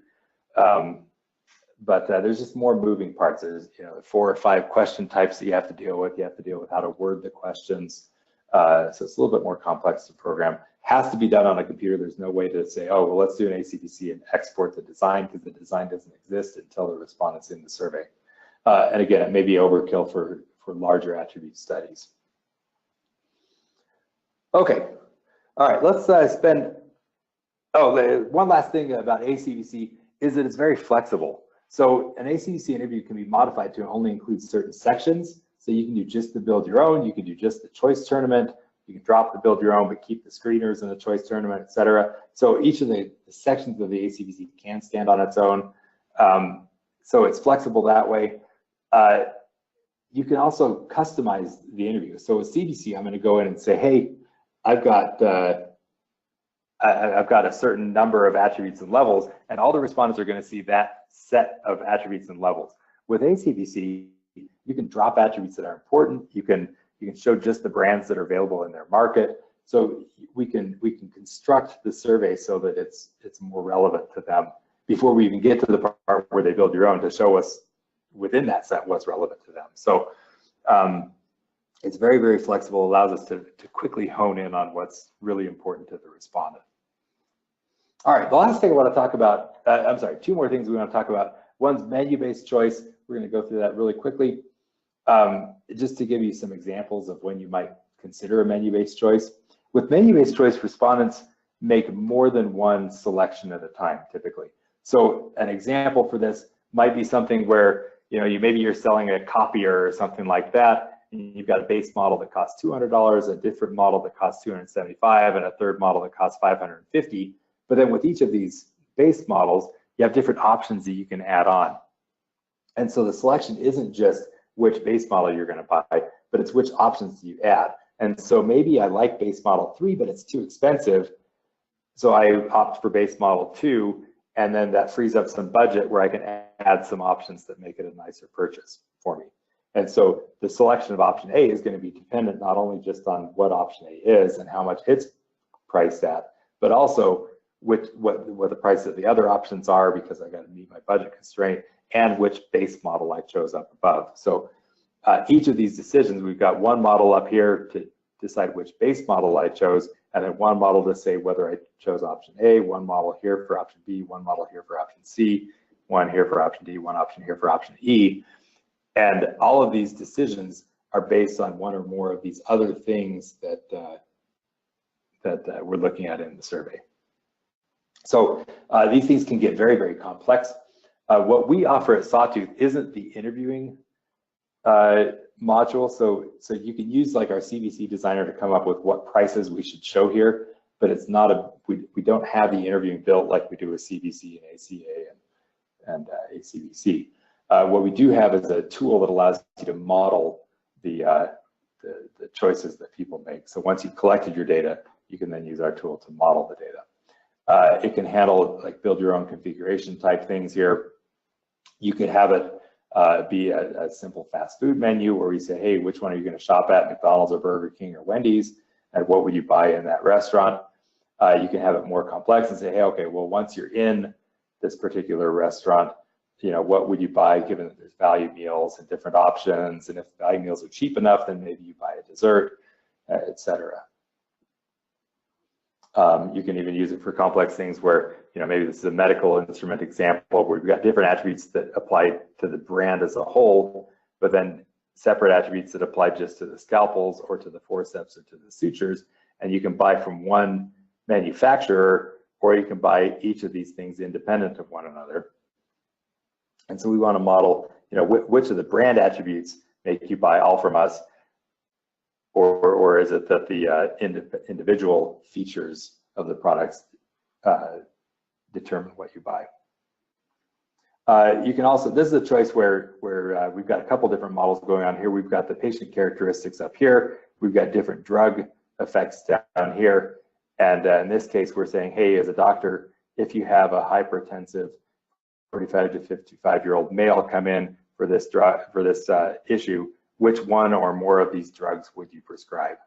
B: but there's just more moving parts. There's 4 or 5 question types that you have to deal with. You have to deal with how to word the questions. So it's a little bit more complex to program. Has to be done on a computer. There's no way to say, oh, well, let's do an ACBC and export the design, because the design doesn't exist until the respondent's in the survey. And again, it may be overkill for larger attribute studies. Okay, all right, let's one last thing about ACBC is that it's very flexible. So an ACBC interview can be modified to only include certain sections. So you can do just the build your own, you can do just the choice tournament, you can drop the build your own, but keep the screeners in the choice tournament, et cetera. So each of the sections of the ACBC can stand on its own. So it's flexible that way. You can also customize the interview. So with CBC, I'm going to go in and say, hey, I've got a certain number of attributes and levels, and all the respondents are going to see that set of attributes and levels. With ACBC, you can drop attributes that are important. You can show just the brands that are available in their market. So we can construct the survey so that it's more relevant to them before we even get to the part where they build your own, to show us within that set what's relevant to them. So it's very, very flexible, allows us to quickly hone in on what's really important to the respondent. All right, the last thing I want to talk about, I'm sorry, 2 more things we want to talk about. One's menu-based choice. We're going to go through that really quickly. Just to give you some examples of when you might consider a menu-based choice. With menu-based choice, respondents make more than one selection at a time, typically. So an example for this might be something where maybe you're selling a copier or something like that. And you've got a base model that costs $200, a different model that costs $275, and a third model that costs $550. But then with each of these base models, you have different options that you can add on. And so the selection isn't just which base model you're going to buy, but it's which options you add. And so maybe I like base model 3, but it's too expensive. So I opt for base model 2, and then that frees up some budget where I can add some options that make it a nicer purchase for me. And so the selection of option A is going to be dependent not only just on what option A is and how much it's priced at, but also what the price of the other options are, because I got to meet my budget constraint, and which base model I chose up above. So each of these decisions, we've got one model up here to decide which base model I chose, and then one model to say whether I chose option A, one model here for option B, one model here for option C, one here for option D, one option here for option E. And all of these decisions are based on one or more of these other things that we're looking at in the survey. So these things can get very, very complex. What we offer at Sawtooth isn't the interviewing module. So you can use like our CBC designer to come up with what prices we should show here, but it's not we don't have the interviewing built like we do with CBC and ACA and ACBC. What we do have is a tool that allows you to model the choices that people make. So once you've collected your data, you can then use our tool to model the data. It can handle like build your own configuration type things here. You could have it be a simple fast food menu where we say, hey, which one are you going to shop at, McDonald's or Burger King or Wendy's, and what would you buy in that restaurant? You can have it more complex and say, hey, okay, well, once you're in this particular restaurant, what would you buy given that there's value meals and different options, and if value meals are cheap enough, then maybe you buy a dessert, et cetera. You can even use it for complex things where, maybe this is a medical instrument example where we've got different attributes that apply to the brand as a whole, but then separate attributes that apply just to the scalpels or to the forceps or to the sutures. And you can buy from one manufacturer, or you can buy each of these things independent of one another. And so we want to model, which of the brand attributes make you buy all from us, or is it that the individual features of the products determine what you buy? You can also, this is a choice where we've got a couple different models going on here. We've got the patient characteristics up here. We've got different drug effects down here. And in this case, we're saying, hey, as a doctor, if you have a hypertensive 45 to 55-year-old male come in for this drug, for this issue, which one or more of these drugs would you prescribe?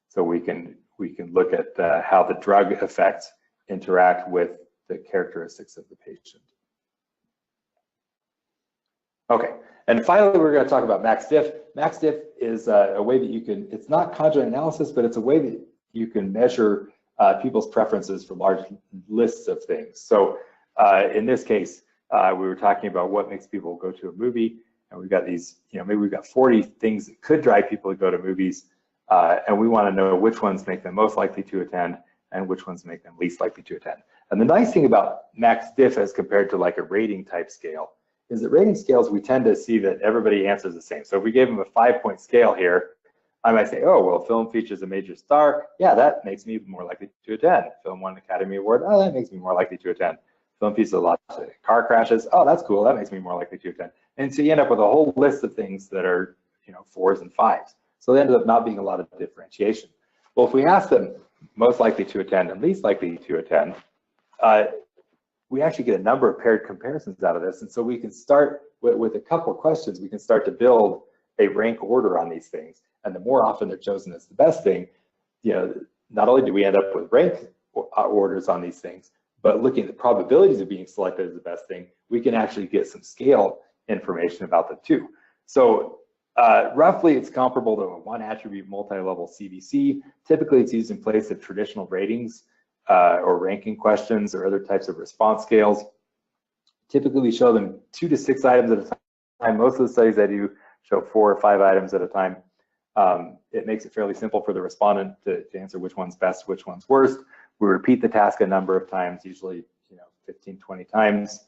B: So we can look at how the drug effects interact with the characteristics of the patient. Okay, and finally, we're going to talk about max diff. Max diff is a way that you can, it's not conjoint analysis, but it's a way that you can measure people's preferences for large lists of things. So in this case, we were talking about what makes people go to a movie, and we've got these, maybe we've got 40 things that could drive people to go to movies, and we want to know which ones make them most likely to attend and which ones make them least likely to attend. And the nice thing about max diff as compared to like a rating type scale is that rating scales, we tend to see that everybody answers the same. So if we gave them a 5-point scale here, I might say, oh, well, film features a major star. Yeah, that makes me more likely to attend. Film won an Academy Award. Oh, that makes me more likely to attend. Film features a lot of car crashes. Oh, that's cool. That makes me more likely to attend. And so you end up with a whole list of things that are, 4s and 5s. So there ended up not being a lot of differentiation. Well, if we ask them most likely to attend and least likely to attend, we actually get a number of paired comparisons out of this. And so we can start with a couple of questions. We can start to build a rank order on these things. And the more often they're chosen as the best thing, not only do we end up with rank orders on these things, but looking at the probabilities of being selected as the best thing, we can actually get some scale information about them too. So roughly it's comparable to a one attribute multi-level CBC. Typically it's used in place of traditional ratings or ranking questions or other types of response scales. Typically we show them 2 to 6 items at a time. Most of the studies I do show 4 or 5 items at a time. It makes it fairly simple for the respondent to answer which one's best, which one's worst. We repeat the task a number of times, usually 15, 20 times.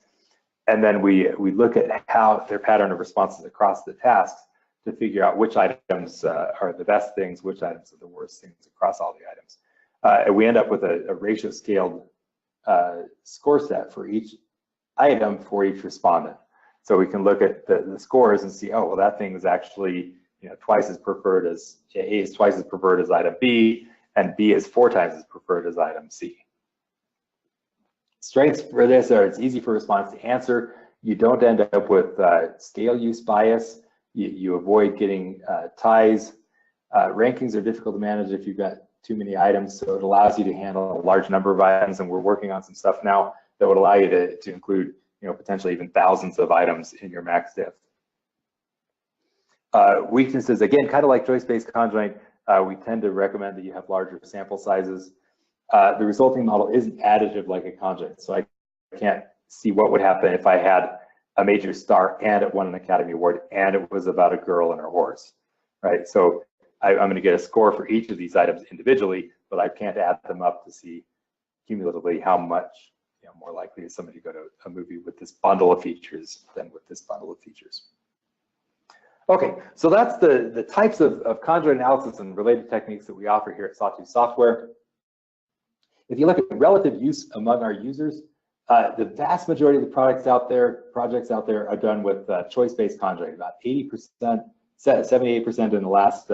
B: And then we look at how their pattern of responses across the tasks to figure out which items are the best things, which items are the worst things across all the items. And we end up with a ratio scaled score set for each item for each respondent. So we can look at the scores and see, oh, well, that thing is actually twice as preferred as, A is twice as preferred as item B, and B is 4 times as preferred as item C. Strengths for this are it's easy for respondents to answer. You don't end up with scale use bias. You avoid getting ties. Rankings are difficult to manage if you've got too many items, so it allows you to handle a large number of items, and we're working on some stuff now that would allow you to include potentially even thousands of items in your max diff. Weaknesses, again, kind of like choice-based conjoint, we tend to recommend that you have larger sample sizes. The resulting model isn't additive like a conjoint, so I can't see what would happen if I had a major star and it won an Academy Award and it was about a girl and her horse, right? So I'm going to get a score for each of these items individually, but I can't add them up to see cumulatively how much more likely is somebody to go to a movie with this bundle of features than with this bundle of features. Okay, so that's the types of conjoint analysis and related techniques that we offer here at Sawtooth Software. If you look at relative use among our users, the vast majority of the projects out there are done with choice-based conjoint. About 80%, 78% in the last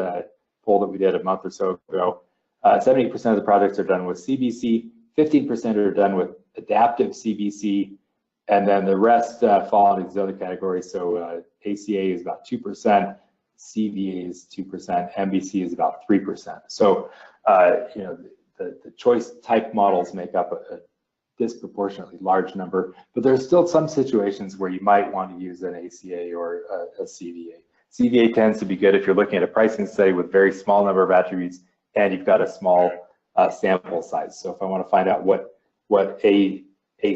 B: poll that we did a month or so ago. 70% of the projects are done with CBC, 15% are done with adaptive CBC, and then the rest fall into these other categories. So ACA is about 2%, CVA is 2%, MBC is about 3%. So the choice type models make up a disproportionately large number, but there's still some situations where you might want to use an ACA or a CVA. CVA tends to be good if you're looking at a pricing study with very small number of attributes and you've got a small sample size. So if I want to find out what a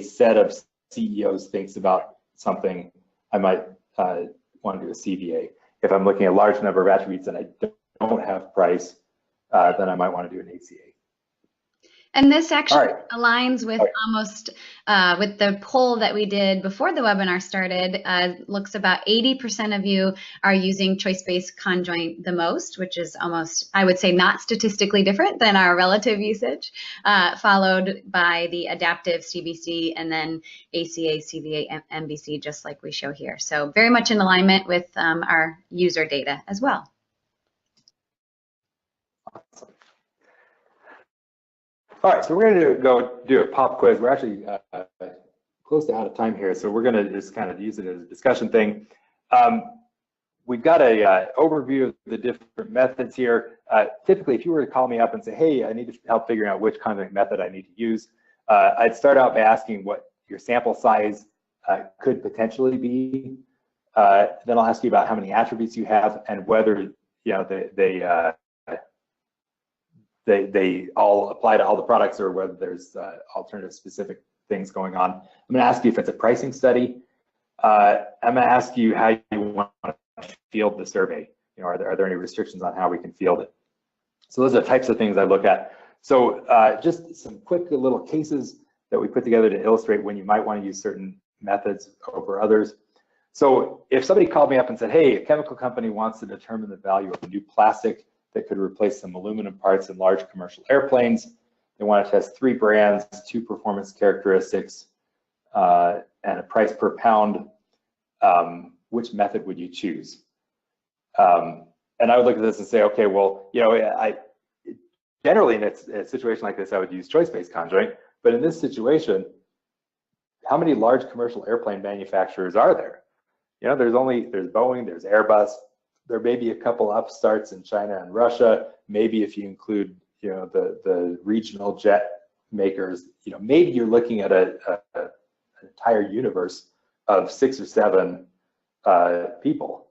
B: set of CEOs thinks about something, I might want to do a CVA. If I'm looking at a large number of attributes and I don't have price, then I might want to do an ACA.
A: And this actually aligns with almost with the poll that we did before the webinar started. Looks about 80% of you are using ChoiceBased Conjoint the most, which is almost, I would say, not statistically different than our relative usage, followed by the adaptive CBC and then ACA, CVA, MBC, just like we show here. So very much in alignment with our user data as well.
B: Awesome. All right, so we're going to go do a pop quiz. We're actually close to out of time here, so we're going to just kind of use it as a discussion thing. We've got a overview of the different methods here. Typically, if you were to call me up and say, hey, I need help figuring out which conjoint method I need to use, I'd start out by asking what your sample size could potentially be. Then I'll ask you about how many attributes you have and whether they all apply to all the products or whether there's alternative specific things going on. I'm going to ask you if it's a pricing study. I'm going to ask you how you want to field the survey. Are there any restrictions on how we can field it? So those are the types of things I look at. So just some quick little cases that we put together to illustrate when you might want to use certain methods over others. So if somebody called me up and said, hey, a chemical company wants to determine the value of a new plastic that could replace some aluminum parts in large commercial airplanes. They want to test 3 brands, 2 performance characteristics, and a price per pound. Which method would you choose? And I would look at this and say, okay, well, generally in a situation like this, I would use choice-based conjoint. But in this situation, how many large commercial airplane manufacturers are there? There's Boeing, there's Airbus. There may be a couple upstarts in China and Russia. Maybe if you include, the regional jet makers, maybe you're looking at an entire universe of 6 or 7 people.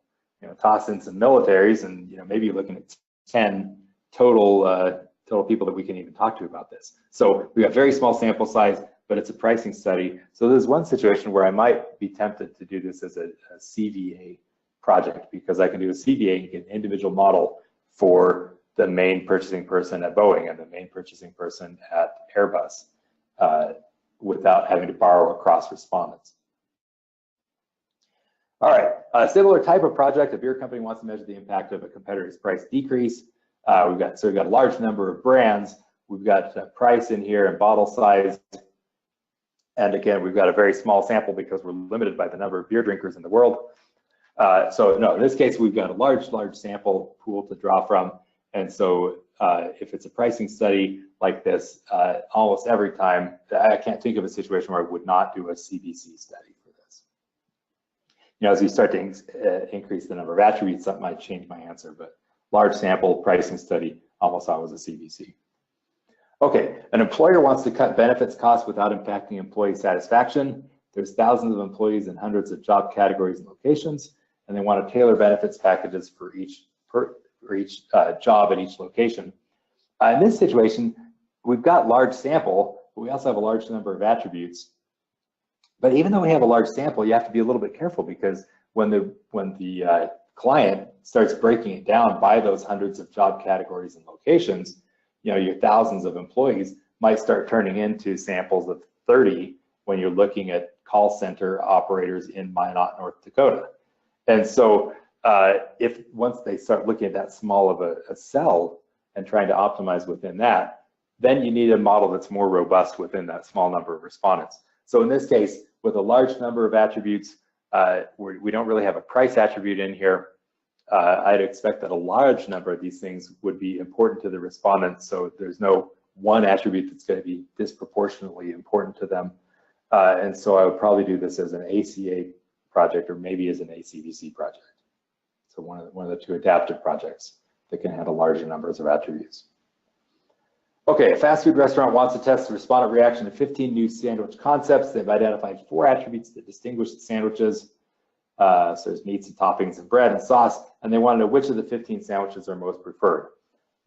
B: Toss in some militaries, and maybe you're looking at 10 total people that we can even talk to about this. So we got very small sample size, but it's a pricing study. So there's one situation where I might be tempted to do this as a CVA project, because I can do a CVA and get an individual model for the main purchasing person at Boeing and the main purchasing person at Airbus without having to borrow across respondents. All right, a similar type of project, a beer company wants to measure the impact of a competitor's price decrease. We've got a large number of brands. We've got price in here and bottle size. And again, we've got a very small sample because we're limited by the number of beer drinkers in the world. So no, in this case, we've got a large sample pool to draw from. And so if it's a pricing study like this, almost every time, I can't think of a situation where I would not do a CBC study for this. As we start to increase the number of attributes, that might change my answer, but large sample pricing study, almost always a CBC. Okay, an employer wants to cut benefits costs without impacting employee satisfaction. There's thousands of employees in hundreds of job categories and locations, and they want to tailor benefits packages for each job at each location. In this situation, we've got large sample, but we also have a large number of attributes. But even though we have a large sample, you have to be a little bit careful, because when the client starts breaking it down by those hundreds of job categories and locations, your thousands of employees might start turning into samples of 30 when you're looking at call center operators in Minot, North Dakota. And so if once they start looking at that small of a cell and trying to optimize within that, then you need a model that's more robust within that small number of respondents. So in this case, with a large number of attributes, we don't really have a price attribute in here. I'd expect that a large number of these things would be important to the respondents, so there's no one attribute that's going to be disproportionately important to them. And so I would probably do this as an ACA project or maybe as an ACBC project. So one of the 2 adaptive projects that can handle larger numbers of attributes. Okay, a fast food restaurant wants to test the respondent reaction to 15 new sandwich concepts. They've identified 4 attributes that distinguish the sandwiches. So there's meats and toppings and bread and sauce, and they want to know which of the 15 sandwiches are most preferred.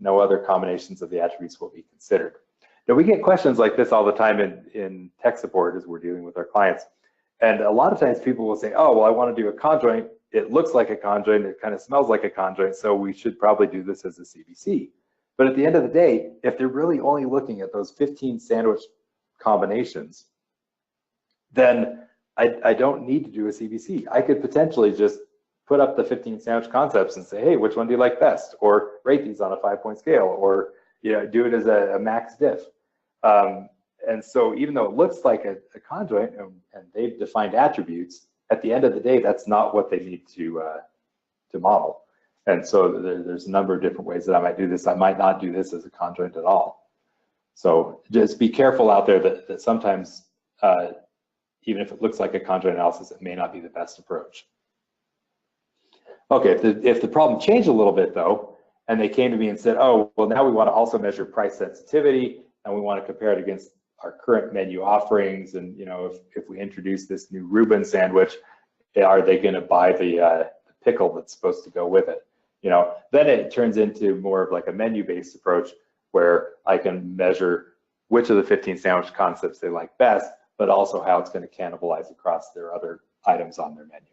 B: No other combinations of the attributes will be considered. Now, we get questions like this all the time in tech support as we're dealing with our clients. And a lot of times people will say, oh, well, I want to do a conjoint. It looks like a conjoint. It kind of smells like a conjoint. So we should probably do this as a CBC. But at the end of the day, if they're really only looking at those 15 sandwich combinations, then I don't need to do a CBC. I could potentially just put up the 15 sandwich concepts and say, hey, which one do you like best? Or rate these on a 5-point scale, or do it as a max diff. And so even though it looks like a conjoint and they've defined attributes, at the end of the day, that's not what they need to model. And so there's a number of different ways that I might do this. I might not do this as a conjoint at all. So just be careful out there that sometimes, even if it looks like a conjoint analysis, it may not be the best approach. Okay, if the problem changed a little bit though, and they came to me and said, oh, well, now we want to also measure price sensitivity, and we want to compare it against our current menu offerings, and if we introduce this new Reuben sandwich, are they going to buy the pickle that's supposed to go with it? Then it turns into more of like a menu-based approach where I can measure which of the 15 sandwich concepts they like best, but also how it's going to cannibalize across their other items on their menu.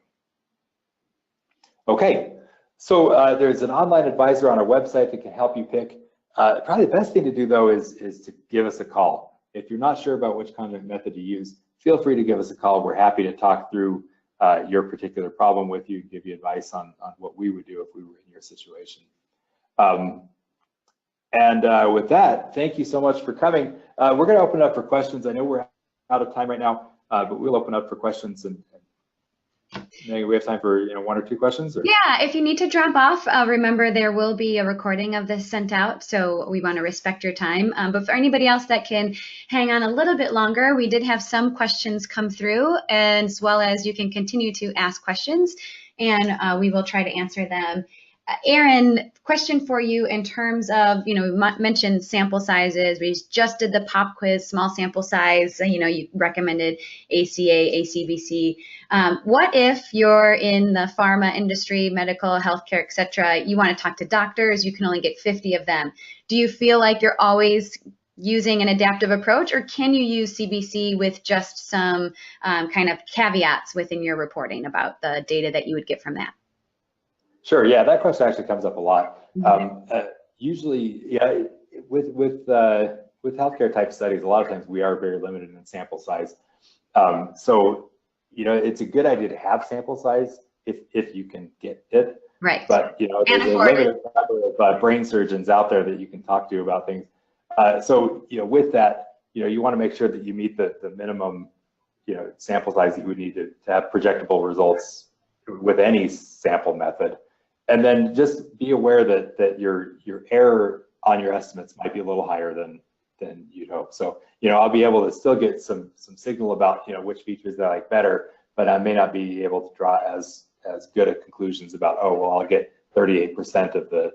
B: Okay, so there's an online advisor on our website that can help you pick. Probably the best thing to do though is to give us a call. If you're not sure about which conjoint method to use, feel free to give us a call. We're happy to talk through your particular problem with you, give you advice on what we would do if we were in your situation. With that, thank you so much for coming. We're going to open it up for questions. I know we're out of time right now, but we'll open up for questions. And Megan, we have time for 1 or 2 questions? Or?
A: Yeah, if you need to drop off, remember there will be a recording of this sent out, so we want to respect your time. But for anybody else that can hang on a little bit longer, we did have some questions come through, as well as you can continue to ask questions, and we will try to answer them. Aaron, question for you in terms of, we mentioned sample sizes. We just did the pop quiz, small sample size. You recommended ACA, ACBC. What if you're in the pharma industry, medical, healthcare, et cetera, you want to talk to doctors, you can only get 50 of them. Do you feel like you're always using an adaptive approach, or can you use CBC with just some kind of caveats within your reporting about the data that you would get from that?
B: Sure. Yeah, that question actually comes up a lot. Usually, yeah, with healthcare type studies, a lot of times we are very limited in sample size. So it's a good idea to have sample size if you can get it.
A: Right.
B: But there's a limited number of brain surgeons out there that you can talk to about things. So with that, you want to make sure that you meet the minimum sample size that you would need to have projectable results with any sample method. And then just be aware that your error on your estimates might be a little higher than you'd hope. So I'll be able to still get some signal about which features that I like better, but I may not be able to draw as good at conclusions about, oh well, I'll get 38% of the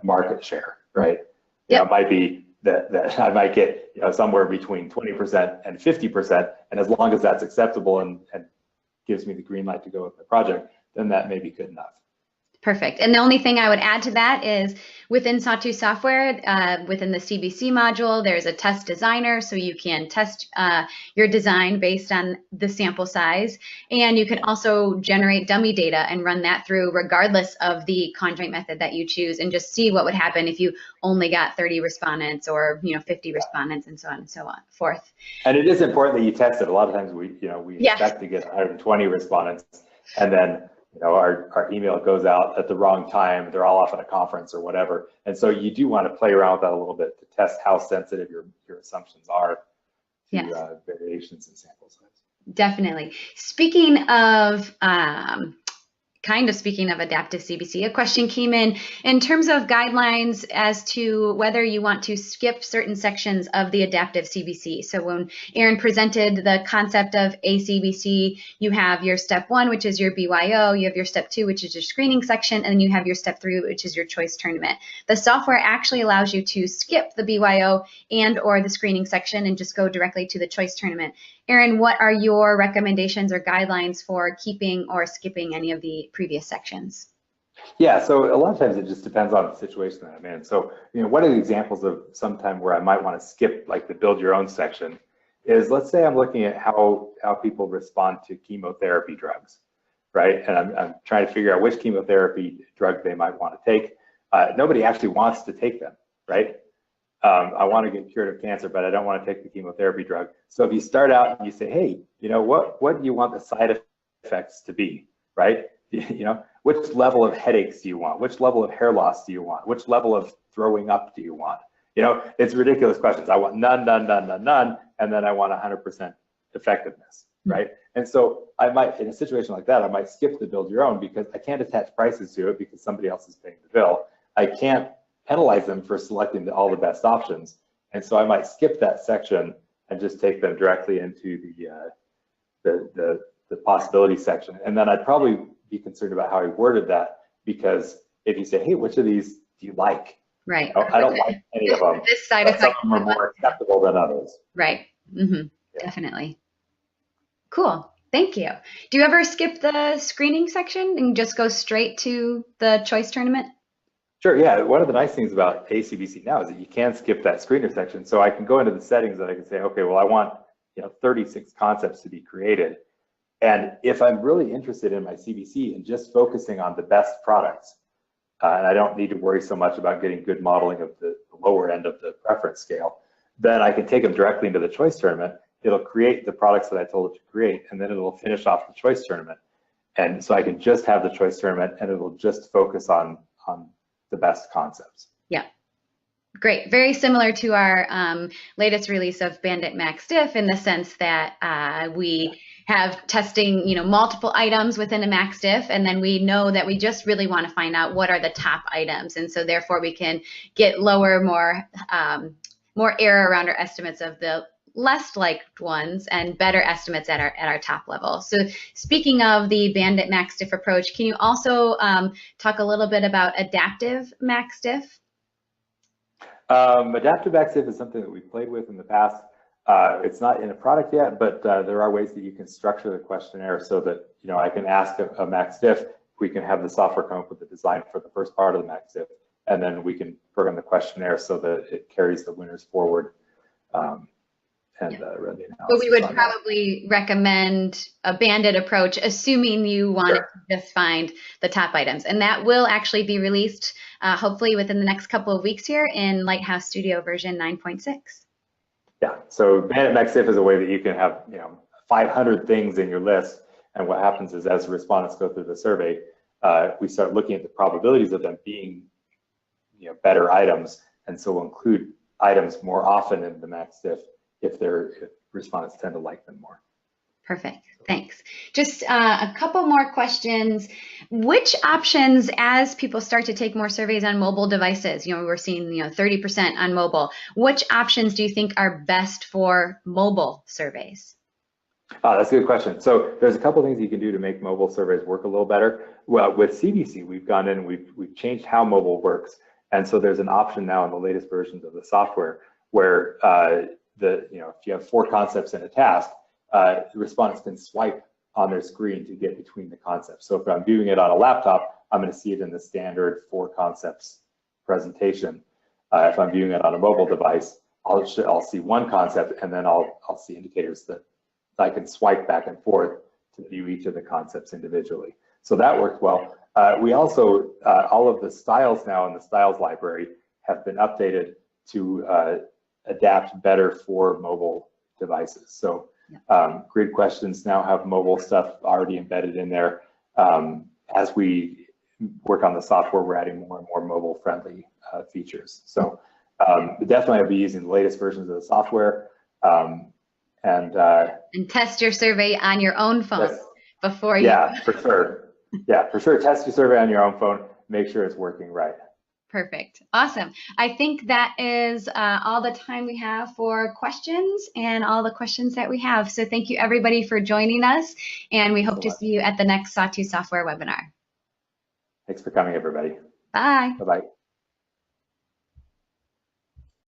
B: market share, right?
A: Yep.
B: It might be that I might get somewhere between 20% and 50%, and as long as that's acceptable and gives me the green light to go with the project, then that may be good enough.
A: Perfect. And the only thing I would add to that is within Sawtooth software, within the CBC module, there's a test designer, so you can test your design based on the sample size. And you can also generate dummy data and run that through regardless of the conjoint method that you choose, and just see what would happen if you only got 30 respondents or 50 respondents, and so on and so on forth. And
B: it is important that you test it. A lot of times we
A: yes.
B: expect to get 120 respondents, and then our email goes out at the wrong time. They're all off at a conference or whatever. And so you do want to play around with that a little bit to test how sensitive your assumptions are to
A: yes.
B: Variations in sample size.
A: Definitely. Speaking of speaking of adaptive CBC, a question came in terms of guidelines as to whether you want to skip certain sections of the adaptive CBC. So when Aaron presented the concept of ACBC, you have your step 1, which is your BYO, you have your step 2, which is your screening section, and then you have your step 3, which is your choice tournament. The software actually allows you to skip the BYO and or the screening section and just go directly to the choice tournament. Aaron, what are your recommendations or guidelines for keeping or skipping any of the previous sections?
B: Yeah, so a lot of times it just depends on the situation that I'm in. So, one of the examples of sometime where I might want to skip like the build your own section is, let's say I'm looking at how people respond to chemotherapy drugs, right? And I'm trying to figure out which chemotherapy drug they might want to take. Nobody actually wants to take them, right? I want to get cured of cancer, but I don't want to take the chemotherapy drug. So if you start out and you say, hey, you know, what do you want the side effects to be, right? You know, which level of headaches do you want? Which level of hair loss do you want? Which level of throwing up do you want? You know, it's ridiculous questions. I want none, none, none, none, none, and then I want 100% effectiveness, right? And so I might, in a situation like that, I might skip the build your own because I can't attach prices to it because somebody else is paying the bill. I can't penalize them for selecting all the best options. And so I might skip that section and just take them directly into the possibility section. And then I'd probably be concerned about how I worded that, because if you say, hey, which of these do you like?
A: Right.
B: I don't like any of them.
A: This side effect.
B: Some of them are more acceptable than others.
A: Right. Yeah. Definitely. Cool. Thank you. Do you ever skip the screening section and just go straight to the choice tournament?
B: Sure, yeah. One of the nice things about ACBC now is that you can skip that screener section. So I can go into the settings and I can say, okay, well, I want 36 concepts to be created. And if I'm really interested in my CBC and just focusing on the best products, and I don't need to worry so much about getting good modeling of the lower end of the preference scale, then I can take them directly into the choice tournament. It'll create the products that I told it to create, and then it'll finish off the choice tournament. And so I can just have the choice tournament and it'll just focus on the best concepts.
A: Yeah. Great. Very similar to our latest release of Bandit Max Diff, in the sense that we have testing, multiple items within a max diff, and then we know that we just really want to find out what are the top items, and so therefore we can get lower, more error around our estimates of the less liked ones and better estimates at our top level. So speaking of the Bandit Max Diff approach, can you also talk a little bit about adaptive max diff?
B: Adaptive max diff is something that we've played with in the past. It's not in a product yet, but there are ways that you can structure the questionnaire so that I can ask a max diff. We can have the software come up with the design for the first part of the max diff, and then we can program the questionnaire so that it carries the winners forward. Run the analysis.
A: But we would probably recommend a bandit approach, assuming you want to just find the top items, and that will actually be released hopefully within the next couple of weeks here in Lighthouse Studio version 9.6.
B: Yeah, so Bandit Max Diff is a way that you can have 500 things in your list, and what happens is as the respondents go through the survey, we start looking at the probabilities of them being better items, and so we'll include items more often in the Max Diff if respondents tend to like them more.
A: Perfect, thanks. Just a couple more questions. Which options, as people start to take more surveys on mobile devices, we're seeing 30% on mobile, which options do you think are best for mobile surveys?
B: Oh, that's a good question. So there's a couple things you can do to make mobile surveys work a little better. Well, with CBC, we've gone in and we've changed how mobile works. And so there's an option now in the latest versions of the software where if you have 4 concepts in a task, the respondents can swipe on their screen to get between the concepts. So if I'm viewing it on a laptop, I'm going to see it in the standard 4 concepts presentation. If I'm viewing it on a mobile device, I'll see one concept, and then I'll see indicators that I can swipe back and forth to view each of the concepts individually. So that worked well. We also, all of the styles now in the styles library have been updated to adapt better for mobile devices. So grid questions now have mobile stuff already embedded in there. As we work on the software, we're adding more and more mobile friendly features. So definitely I'll be using the latest versions of the software. And
A: test your survey on your own phone before you.
B: Yeah, for sure. Yeah, for sure. Test your survey on your own phone. Make sure it's working right.
A: Perfect. Awesome. I think that is all the time we have for questions and all the questions that we have. So thank you everybody for joining us, and we hope to see you at the next Sawtooth Software webinar.
B: Thanks for coming, everybody.
A: Bye.
B: Bye-bye.